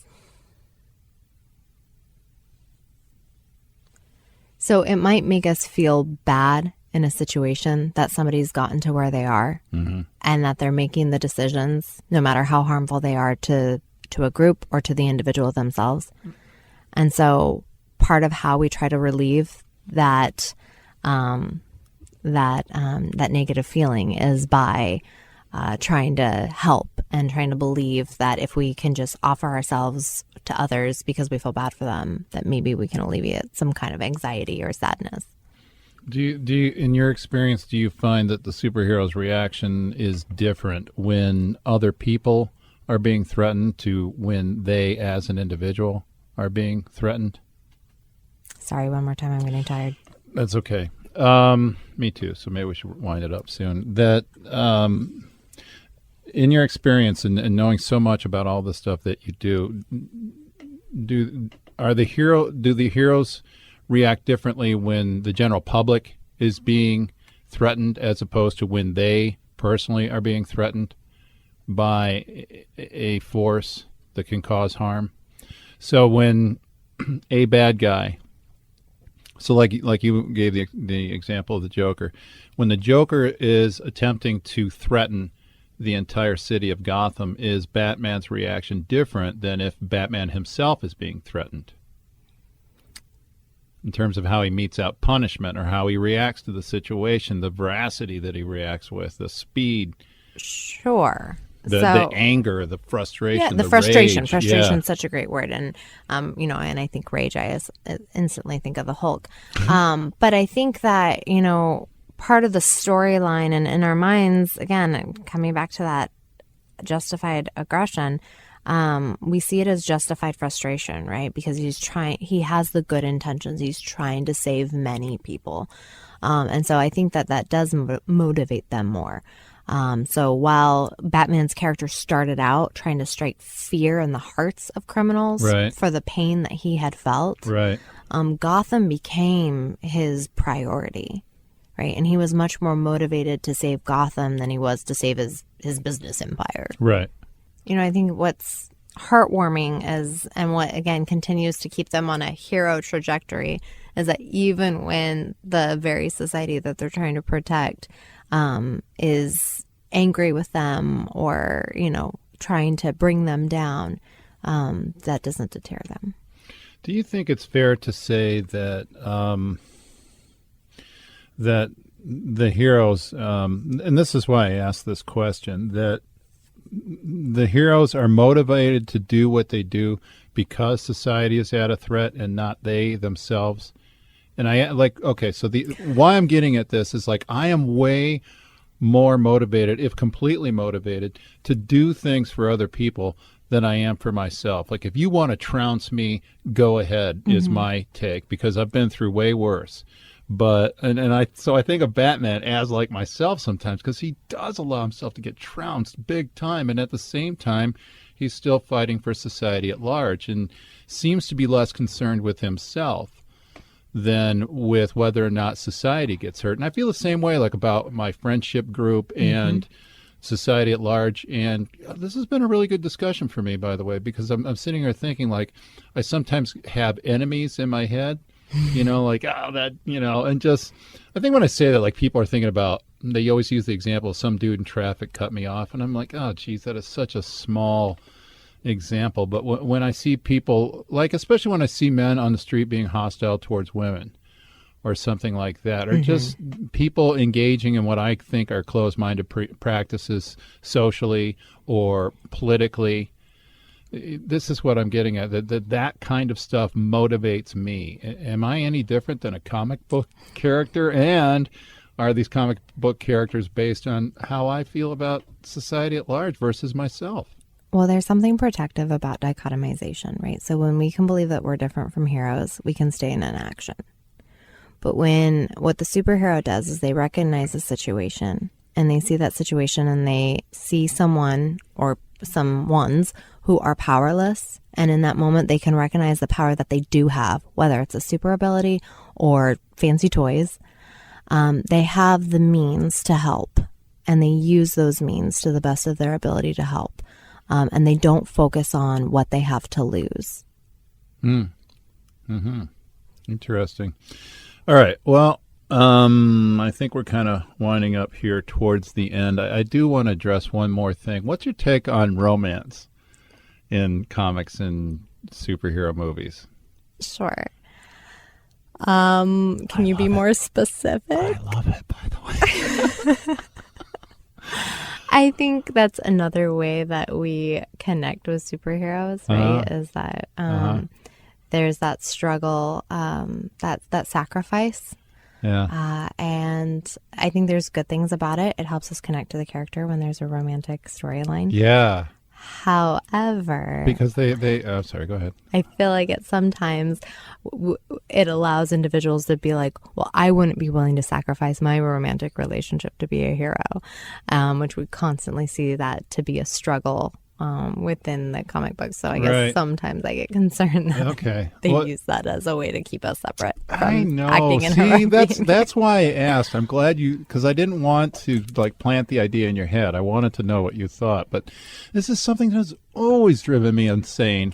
So it might make us feel bad in a situation that somebody's gotten to where they are, and that they're making the decisions, no matter how harmful they are to a group or to the individual themselves. And so part of how we try to relieve that negative feeling is by trying to help and trying to believe that if we can just offer ourselves to others because we feel bad for them, that maybe we can alleviate some kind of anxiety or sadness. Do you, in your experience, do you find that the superhero's reaction is different when other people are being threatened to when they, as an individual, are being threatened? Sorry, one more time. I'm getting tired. That's okay. Me too. So maybe we should wind it up soon. That, in your experience and knowing so much about all the stuff that you do the heroes react differently when the general public is being threatened as opposed to when they personally are being threatened by a force that can cause harm? So when a bad guy, so like you gave the example of the Joker, when the Joker is attempting to threaten the entire city of Gotham, is Batman's reaction different than if Batman himself is being threatened? In terms of how he metes out punishment or how he reacts to the situation, the veracity that he reacts with, the speed, Sure. the anger, the frustration, Yeah, the rage. frustration. Frustration Yeah. is such a great word. And, and I think rage, I instantly think of the Hulk. But I think that, part of the storyline and in our minds, again, coming back to that justified aggression, we see it as justified frustration, right? Because he has the good intentions. He's trying to save many people. And so I think that does motivate them more. So while Batman's character started out trying to strike fear in the hearts of criminals Right. for the pain that he had felt, Right. Gotham became his priority, right? And he was much more motivated to save Gotham than he was to save his business empire. Right. I think what's heartwarming is, and what again continues to keep them on a hero trajectory, is that even when the very society that they're trying to protect is angry with them or, trying to bring them down, that doesn't deter them. Do you think it's fair to say that that the heroes, and this is why I asked this question, that the heroes are motivated to do what they do because society is at a threat and not they themselves? And why I'm getting at this is I am way more motivated, if completely motivated, to do things for other people than I am for myself. If you want to trounce me, go ahead, is my take, because I've been through way worse. But I think of Batman as like myself sometimes, because he does allow himself to get trounced big time, and at the same time he's still fighting for society at large and seems to be less concerned with himself than with whether or not society gets hurt. And I feel the same way about my friendship group and society at large. And this has been a really good discussion for me, by the way, because I'm sitting here thinking I sometimes have enemies in my head. And just, I think when I say that, people are thinking about, they always use the example of some dude in traffic cut me off, and I'm like, oh, geez, that is such a small example, but when I see people, like especially when I see men on the street being hostile towards women or something like that, or just people engaging in what I think are closed-minded practices socially or politically, this is what I'm getting at, that kind of stuff motivates me. Am I any different than a comic book character? And are these comic book characters based on how I feel about society at large versus myself? Well, there's something protective about dichotomization, right? So when we can believe that we're different from heroes, we can stay in inaction. But what the superhero does is they recognize a situation and they see that situation and they see someone or some ones who are powerless. And in that moment, they can recognize the power that they do have, whether it's a super ability or fancy toys. They have the means to help and they use those means to the best of their ability to help. And they don't focus on what they have to lose. Interesting. All right. Well, I think we're kind of winding up here towards the end. I do want to address one more thing. What's your take on romance in comics and superhero movies? Sure. Can you be more specific? I love it, by the way. I think that's another way that we connect with superheroes, right? Is that there's that struggle, that sacrifice. Yeah. And I think there's good things about it. It helps us connect to the character when there's a romantic storyline. Yeah. However, Because oh, sorry, go ahead. I feel like sometimes it allows individuals to be like, well, I wouldn't be willing to sacrifice my romantic relationship to be a hero, which we constantly see that to be a struggle within the comic books. So I guess sometimes I get concerned that they use that as a way to keep us separate from I know. acting in See, her that's why I asked. I'm glad because I didn't want to like plant the idea in your head. I wanted to know what you thought. But this is something that's always driven me insane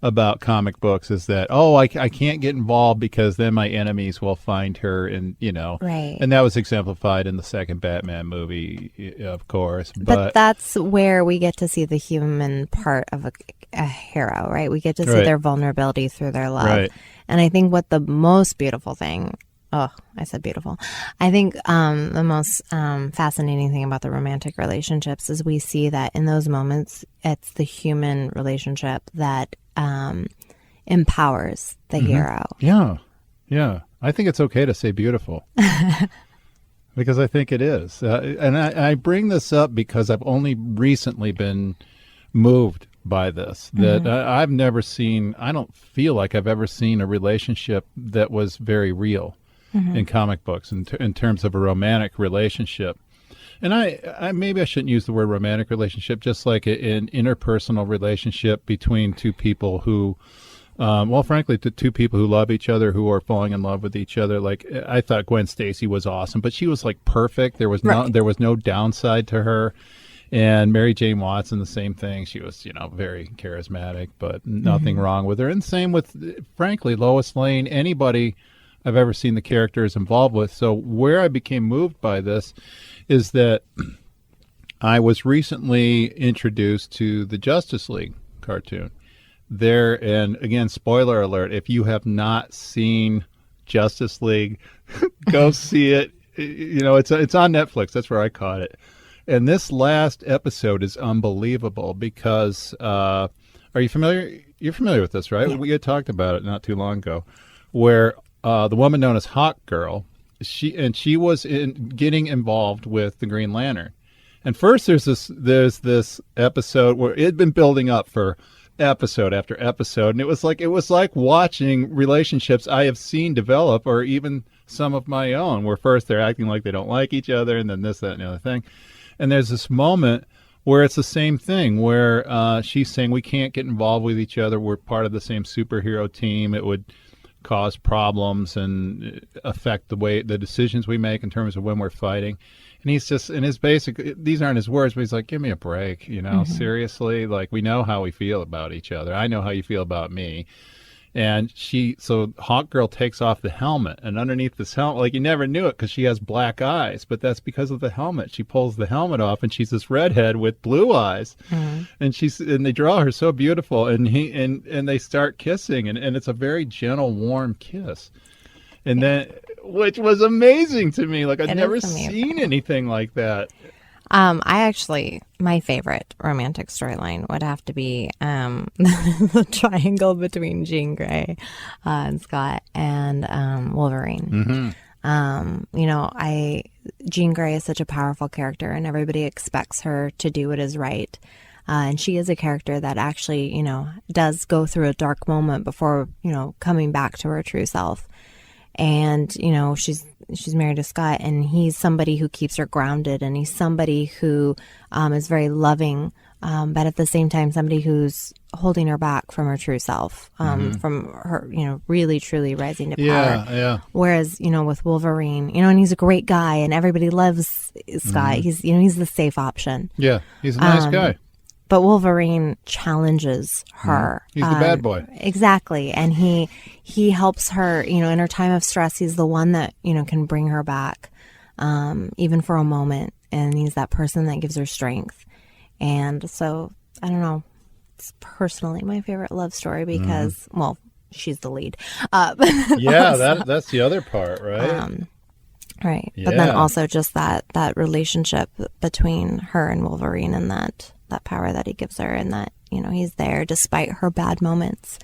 about comic books is that, I can't get involved because then my enemies will find her and, Right. And that was exemplified in the second Batman movie, of course. But that's where we get to see the human part of a hero, right? We get to see their vulnerability through their love. Right. And I think what the most beautiful thing, I said beautiful. I think the most fascinating thing about the romantic relationships is we see that in those moments, it's the human relationship that empowers the hero. Yeah. Yeah. I think it's okay to say beautiful. Because I think it is. And I bring this up because I've only recently been moved by this. That I've never seen, I don't feel like I've ever seen a relationship that was very real in comic books in terms of a romantic relationship. And I maybe I shouldn't use the word romantic relationship, just like an interpersonal relationship between two people who, frankly, two people who love each other, who are falling in love with each other. Like I thought Gwen Stacy was awesome, but she was like perfect. There was no downside to her. And Mary Jane Watson, the same thing. She was, very charismatic, but nothing wrong with her. And same with, frankly, Lois Lane, anybody I've ever seen the characters involved with. So where I became moved by this is that I was recently introduced to the Justice League cartoon. And again, spoiler alert, if you have not seen Justice League, go see it. It's on Netflix. That's where I caught it. And this last episode is unbelievable because are you familiar? You're familiar with this, right? Yeah. We had talked about it not too long ago, where the woman known as Hawk Girl, she was getting involved with the Green Lantern. And first there's this episode where it had been building up for episode after episode, and it was like watching relationships I have seen develop, or even some of my own, where first they're acting like they don't like each other, and then this, that, and the other thing. And there's this moment where it's the same thing, where she's saying we can't get involved with each other. We're part of the same superhero team. It would cause problems and affect the decisions we make in terms of when we're fighting. And he's just, in his basic, these aren't his words, but he's like, give me a break, seriously, like we know how we feel about each other. I know how you feel about me. And so Hawk Girl takes off the helmet, and underneath this helmet, like you never knew it because she has black eyes, but that's because of the helmet. She pulls the helmet off, and she's this redhead with blue eyes, and they draw her so beautiful, and they start kissing, and it's a very gentle, warm kiss, and then which was amazing to me. Like I'd never seen anything like that. My favorite romantic storyline would have to be the triangle between Jean Grey and Scott and Wolverine. Jean Grey is such a powerful character, and everybody expects her to do what is right. And she is a character that actually, does go through a dark moment before, coming back to her true self. And, she's married to Scott, and he's somebody who keeps her grounded, and he's somebody who is very loving, but at the same time, somebody who's holding her back from her true self, from her, really, truly rising to power. Yeah. Whereas, with Wolverine, and he's a great guy, and everybody loves Scott. He's the safe option. Yeah, he's a nice guy. But Wolverine challenges her. He's the bad boy. Exactly. And he helps her, in her time of stress. He's the one that, can bring her back, even for a moment. And he's that person that gives her strength. And so, I don't know, it's personally my favorite love story because, well, she's the lead. Yeah, that's the other part, right? Right. Yeah. But then also just that relationship between her and Wolverine, and that power that he gives her, and that, he's there despite her bad moments.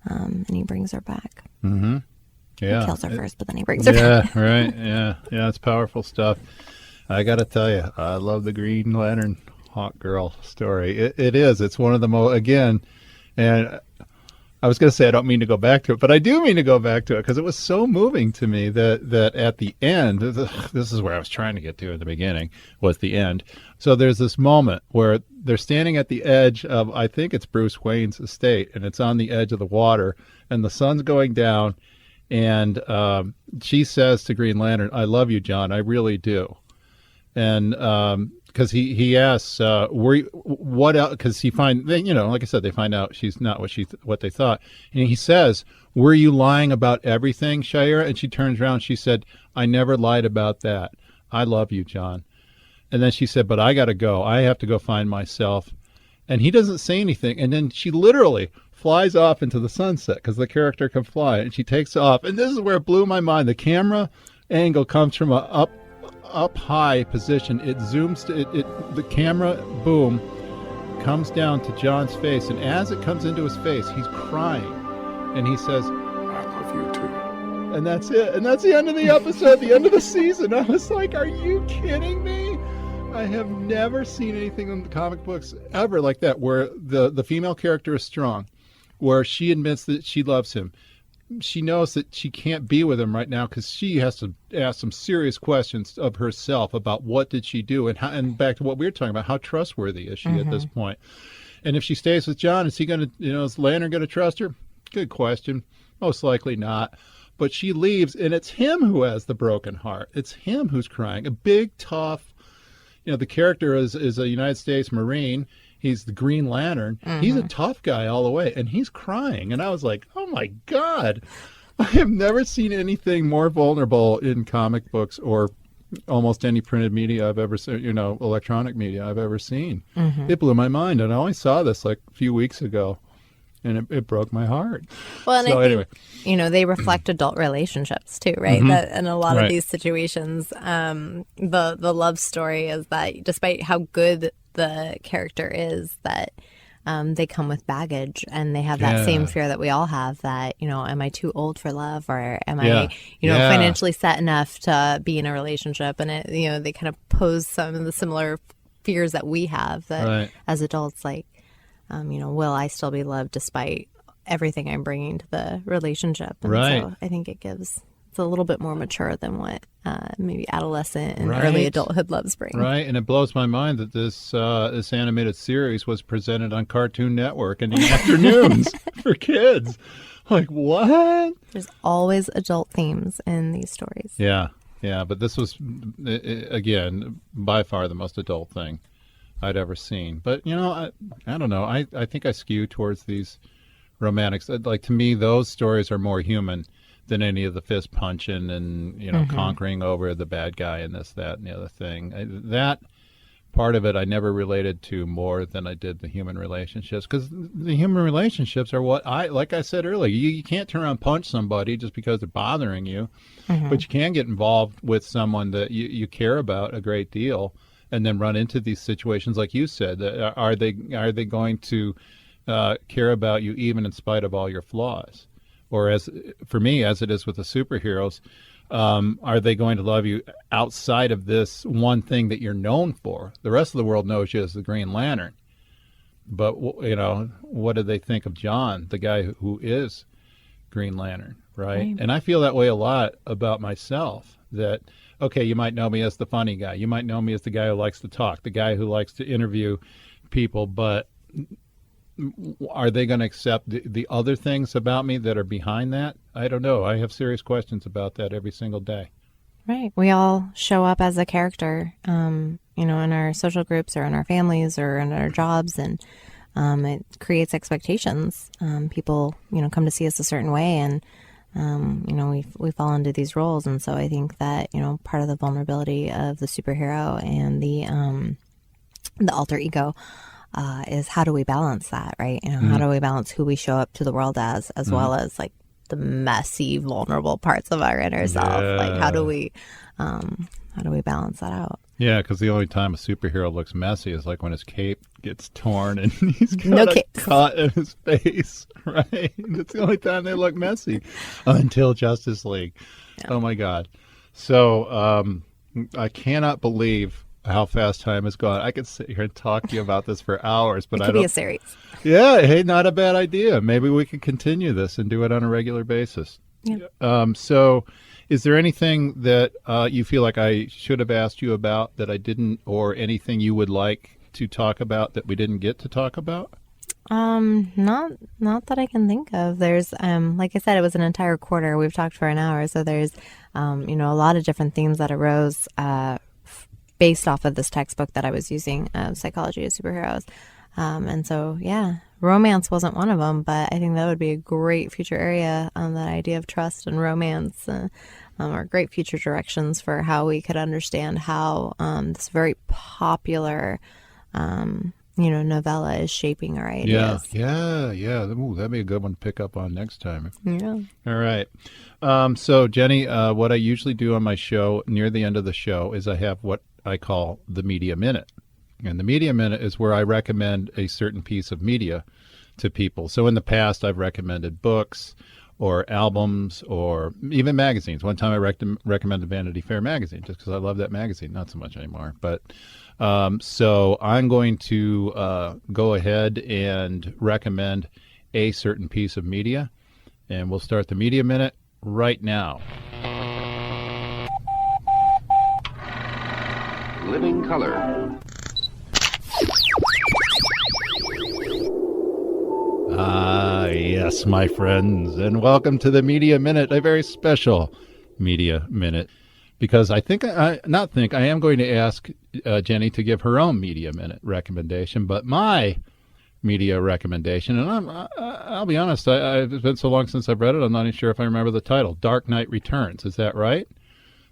And he brings her back. Mm-hmm. Yeah. He kills her first, but then he brings her back. Yeah, right. Yeah. Yeah, it's powerful stuff. I got to tell you, I love the Green Lantern Hawk Girl story. It is. It's one of the most, again, and I was going to say I don't mean to go back to it, but I do mean to go back to it because it was so moving to me that at the end, this is where I was trying to get to at the beginning, was the end. So there's this moment where they're standing at the edge of, I think it's Bruce Wayne's estate, and it's on the edge of the water, and the sun's going down, and she says to Green Lantern, "I love you, John. I really do." And because he asks, what else? Because like I said, they find out she's not what they thought, and he says, "Were you lying about everything, Shira?" And she turns around, she said, "I never lied about that. I love you, John." And then she said, "But I got to go. I have to go find myself." And he doesn't say anything, and then she literally flies off into the sunset because the character can fly, and she takes off. And this is where it blew my mind. The camera angle comes from a up high position. It zooms to the camera boom comes down to John's face, and as it comes into his face, he's crying, and he says, I love you too. and that's it, and that's the end of the episode, the end of the season. I was like, are you kidding me? I have never seen anything in the comic books ever like that, where the female character is strong, where she admits that she loves him. She knows that she can't be with him right now because she has to ask some serious questions of herself about what did she do, and back to what we were talking about, how trustworthy is she at this point? And if she stays with John, is he going to, is Lantern going to trust her? Good question. Most likely not. But she leaves, and it's him who has the broken heart. It's him who's crying. A big, tough, the character is a United States Marine. He's the Green Lantern. He's a tough guy all the way, and he's crying. And I was like, oh, my God. I have never seen anything more vulnerable in comic books or almost any printed media I've ever seen, electronic media I've ever seen. It blew my mind. And I only saw this like a few weeks ago, and it broke my heart. Well, and so I think, they reflect adult relationships too, right? That in a lot of these situations, the love story is that despite how good the character is, that they come with baggage, and they have that same fear that we all have, that, am I too old for love, or am I, financially set enough to be in a relationship? And they kind of pose some of the similar fears that we have, that as adults, like, will I still be loved despite everything I'm bringing to the relationship? And so I think it's a little bit more mature than what maybe adolescent and early adulthood loves bring. Right, and it blows my mind that this animated series was presented on Cartoon Network in the afternoons for kids. Like, what? There's always adult themes in these stories. Yeah, but this was, again, by far the most adult thing I'd ever seen. But, I don't know. I think I skew towards these romantics. Like, to me, those stories are more human than any of the fist punching and, conquering over the bad guy and this, that, and the other thing. That part of it I never related to more than I did the human relationships, because the human relationships are what like I said earlier, you can't turn around and punch somebody just because they're bothering you, but you can get involved with someone that you care about a great deal, and then run into these situations like you said. Are they going to care about you even in spite of all your flaws? Or, as for me, as it is with the superheroes, are they going to love you outside of this one thing that you're known for? The rest of the world knows you as the Green Lantern. But, what do they think of John, the guy who is Green Lantern, right? And I feel that way a lot about myself, that, okay, you might know me as the funny guy. You might know me as the guy who likes to talk, the guy who likes to interview people, but are they going to accept the other things about me that are behind that? I don't know. I have serious questions about that every single day. Right. We all show up as a character, in our social groups or in our families or in our jobs, and it creates expectations. People, come to see us a certain way, and we fall into these roles. And so I think that, part of the vulnerability of the superhero and the alter ego is how do we balance that, right? How do we balance who we show up to the world as well as like the messy, vulnerable parts of our inner self? Like, how do we balance that out? Yeah, because the only time a superhero looks messy is like when his cape gets torn and he's got a cut in his face, right? That's the only time they look messy until Justice League. Yeah. Oh, my God. So I cannot believe how fast time has gone. I could sit here and talk to you about this for hours, but it could be a series. Yeah, hey, not a bad idea. Maybe we could continue this and do it on a regular basis. Yeah. So is there anything that you feel like I should have asked you about that I didn't, or anything you would like to talk about that we didn't get to talk about? Not that I can think of. There's, like I said, it was an entire quarter. We've talked for an hour. So there's, a lot of different themes that arose, based off of this textbook that I was using, Psychology of Superheroes. And so, yeah, romance wasn't one of them, but I think that would be a great future area. That idea of trust and romance are great future directions for how we could understand how this very popular, novella is shaping our ideas. Yeah. Ooh, that'd be a good one to pick up on next time. Yeah. All right. So, Jenny, what I usually do on my show near the end of the show is I have what I call the Media Minute. And the Media Minute is where I recommend a certain piece of media to people. So in the past, I've recommended books or albums or even magazines. One time I recommended Vanity Fair magazine just because I love that magazine. Not so much anymore. But so I'm going to go ahead and recommend a certain piece of media. And we'll start the Media Minute right now. Living Color. Yes, my friends, and welcome to the Media Minute, a very special Media Minute, because I am going to ask Jenny to give her own Media Minute recommendation, but my media recommendation, and I'll be honest, it's been so long since I've read it, I'm not even sure if I remember the title. Dark Knight Returns, is that right?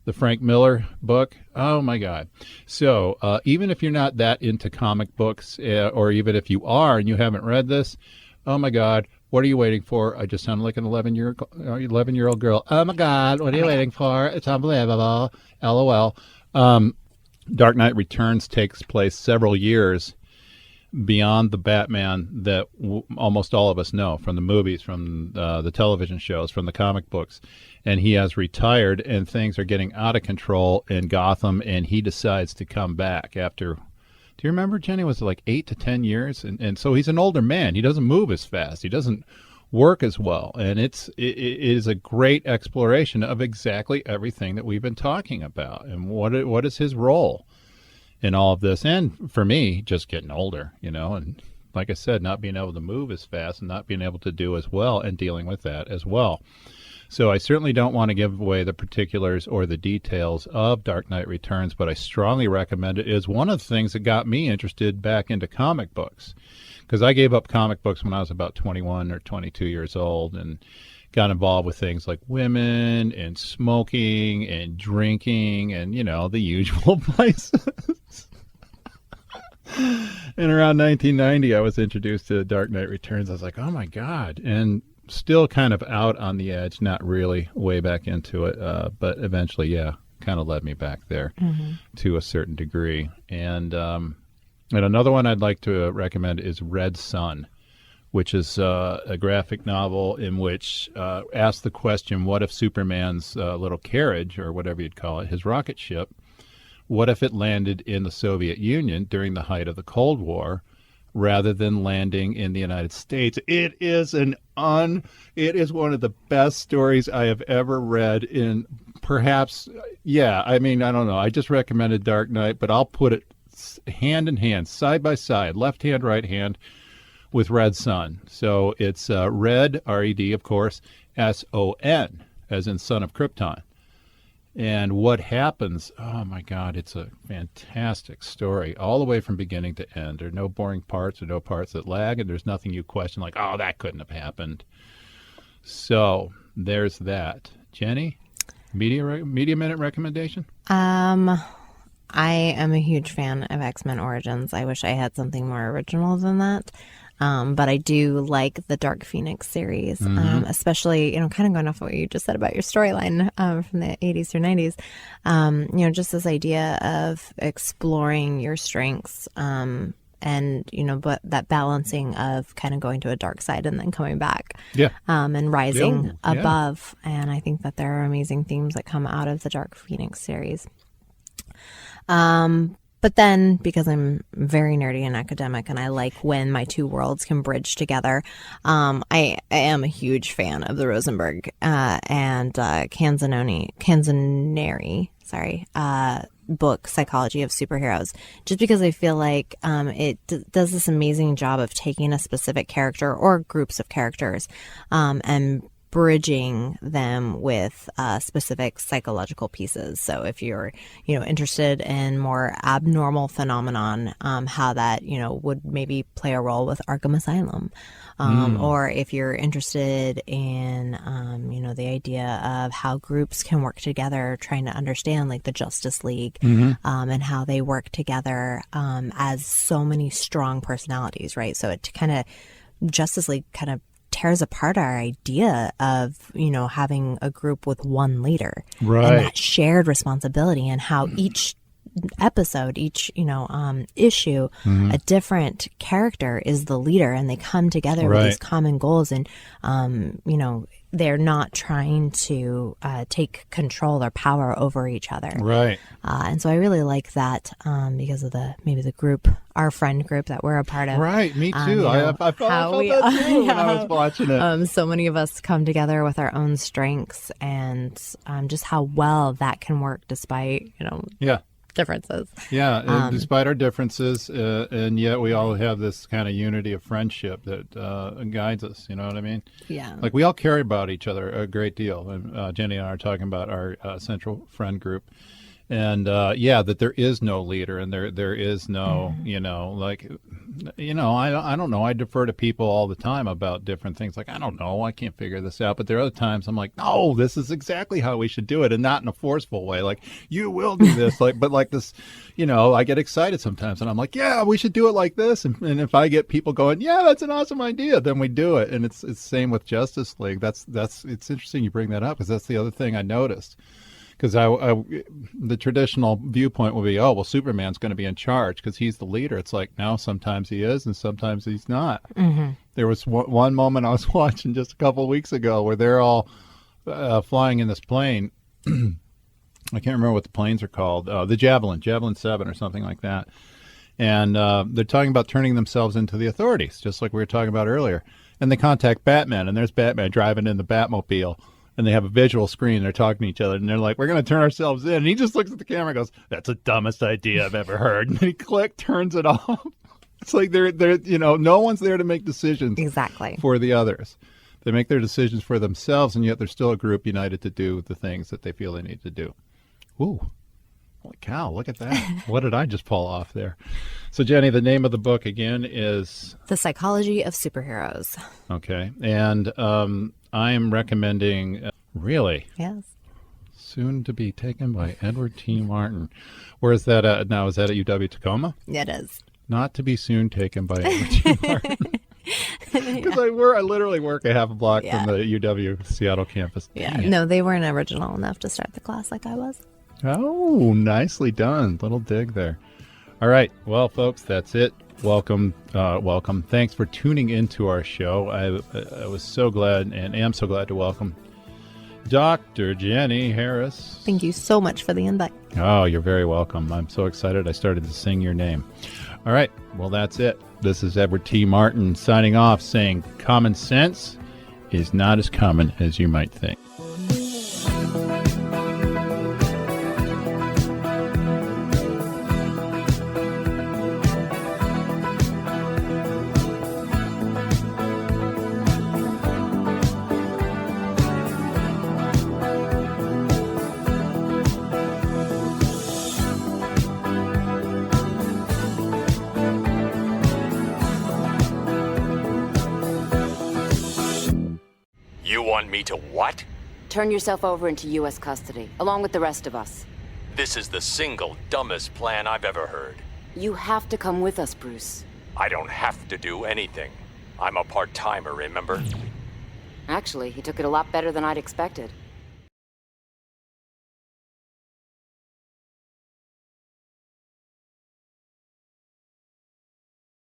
The Frank Miller book. Oh, my God. So even if you're not that into comic books, or even if you are and you haven't read this, oh, my God, what are you waiting for? I just sounded like an 11-year-old girl. Oh, my God, what are you waiting for? It's unbelievable. LOL. Dark Knight Returns takes place several years beyond the Batman that almost all of us know from the movies, from the television shows, from the comic books. And he has retired, and things are getting out of control in Gotham, and he decides to come back after, do you remember, Jenny, was it like 8 to 10 years? And so he's an older man. He doesn't move as fast. He doesn't work as well. And it is a great exploration of exactly everything that we've been talking about. And what is his role in all of this? And for me, just getting older, and like I said, not being able to move as fast and not being able to do as well and dealing with that as well. So I certainly don't want to give away the particulars or the details of Dark Knight Returns, but I strongly recommend it. It is one of the things that got me interested back into comic books, because I gave up comic books when I was about 21 or 22 years old and got involved with things like women and smoking and drinking and, the usual places. And around 1990, I was introduced to Dark Knight Returns. I was like, oh, my God. And still kind of out on the edge, not really way back into it, but eventually, kind of led me back there to a certain degree. And another one I'd like to recommend is Red Sun, which is a graphic novel in which asks the question, what if Superman's little carriage, or whatever you'd call it, his rocket ship, what if it landed in the Soviet Union during the height of the Cold War rather than landing in the United States? It is one of the best stories I have ever read in perhaps, I don't know. I just recommended Dark Knight, but I'll put it hand in hand, side by side, left hand, right hand, with Red Sun. So it's Red, R-E-D, of course, S-O-N, as in Son of Krypton. And what happens, oh my God, it's a fantastic story, all the way from beginning to end. There are no boring parts or no parts that lag, and there's nothing you question like, oh, that couldn't have happened. So there's that. Jenny, media minute recommendation? I am a huge fan of X-Men Origins. I wish I had something more original than that. But I do like the Dark Phoenix series, especially, kind of going off what you just said about your storyline from the 80s or 90s. Just this idea of exploring your strengths and, but that balancing of kind of going to a dark side and then coming back and rising above. And I think that there are amazing themes that come out of the Dark Phoenix series. But then, because I'm very nerdy and academic, and I like when my two worlds can bridge together, I am a huge fan of the Rosenberg and Canzoneri book, Psychology of Superheroes, just because I feel like it does this amazing job of taking a specific character or groups of characters and bridging them with specific psychological pieces. So if you're, interested in more abnormal phenomenon, how that, would maybe play a role with Arkham Asylum. Or if you're interested in, the idea of how groups can work together, trying to understand like the Justice League, and how they work together as so many strong personalities, right? So it kind of, Justice League kind of tears apart our idea of, having a group with one leader. Right. And that shared responsibility, and how each episode, each, issue, a different character is the leader, and they come together with these common goals. And, they're not trying to take control or power over each other. Right. And so I really like that because of the group, our friend group that we're a part of. Right. Me too. I felt that too when I was watching it. So many of us come together with our own strengths, and just how well that can work despite, differences. Yeah, despite our differences, and yet we all have this kind of unity of friendship that guides us, you know what I mean? Yeah. Like we all care about each other a great deal. And Jenny and I are talking about our central friend group. And that there is no leader, and there is no, I don't know. I defer to people all the time about different things. Like, I don't know, I can't figure this out. But there are other times I'm like, no, this is exactly how we should do it, and not in a forceful way. Like, you will do this, but like this, I get excited sometimes, and I'm like, yeah, we should do it like this. And if I get people going, yeah, that's an awesome idea, then we do it. And it's the same with Justice League. That's it's interesting you bring that up, because that's the other thing I noticed. Because the traditional viewpoint would be, oh, well, Superman's going to be in charge because he's the leader. It's like, no, sometimes he is and sometimes he's not. There was one moment I was watching just a couple of weeks ago where they're all flying in this plane. I can't remember what the planes are called. The Javelin 7 or something like that. And they're talking about turning themselves into the authorities, just like we were talking about earlier. And they contact Batman, and there's Batman driving in the Batmobile. And they have a visual screen. They're talking to each other, and they're like, we're going to turn ourselves in. And he just looks at the camera and goes, that's the dumbest idea I've ever heard. And then he turns it off. It's like they're no one's there to make decisions exactly for the others. They make their decisions for themselves, and yet they're still a group united to do the things that they feel they need to do. Ooh. Holy cow, look at that. What did I just pull off there? So, Jenny, the name of the book again is? The Psychology of Superheroes. Okay. And I am recommending, really? Yes. Soon to be taken by Edward T. Martin. Where is that at now? Is that at UW Tacoma? It is. Not to be soon taken by Edward T. Martin. Because I literally work a half a block from the UW Seattle campus. Yeah. No, they weren't original enough to start the class like I was. Oh, nicely done. Little dig there. All right. Well, folks, that's it. Welcome. Welcome. Thanks for tuning into our show. I was so glad and am so glad to welcome Dr. Jenny Harris. Thank you so much for the invite. Oh, you're very welcome. I'm so excited I started to sing your name. All right. Well, that's it. This is Edward T. Martin signing off saying common sense is not as common as you might think. You want me to what? Turn yourself over into U.S. custody, along with the rest of us. This is the single dumbest plan I've ever heard. You have to come with us, Bruce. I don't have to do anything. I'm a part-timer, remember? Actually, he took it a lot better than I'd expected.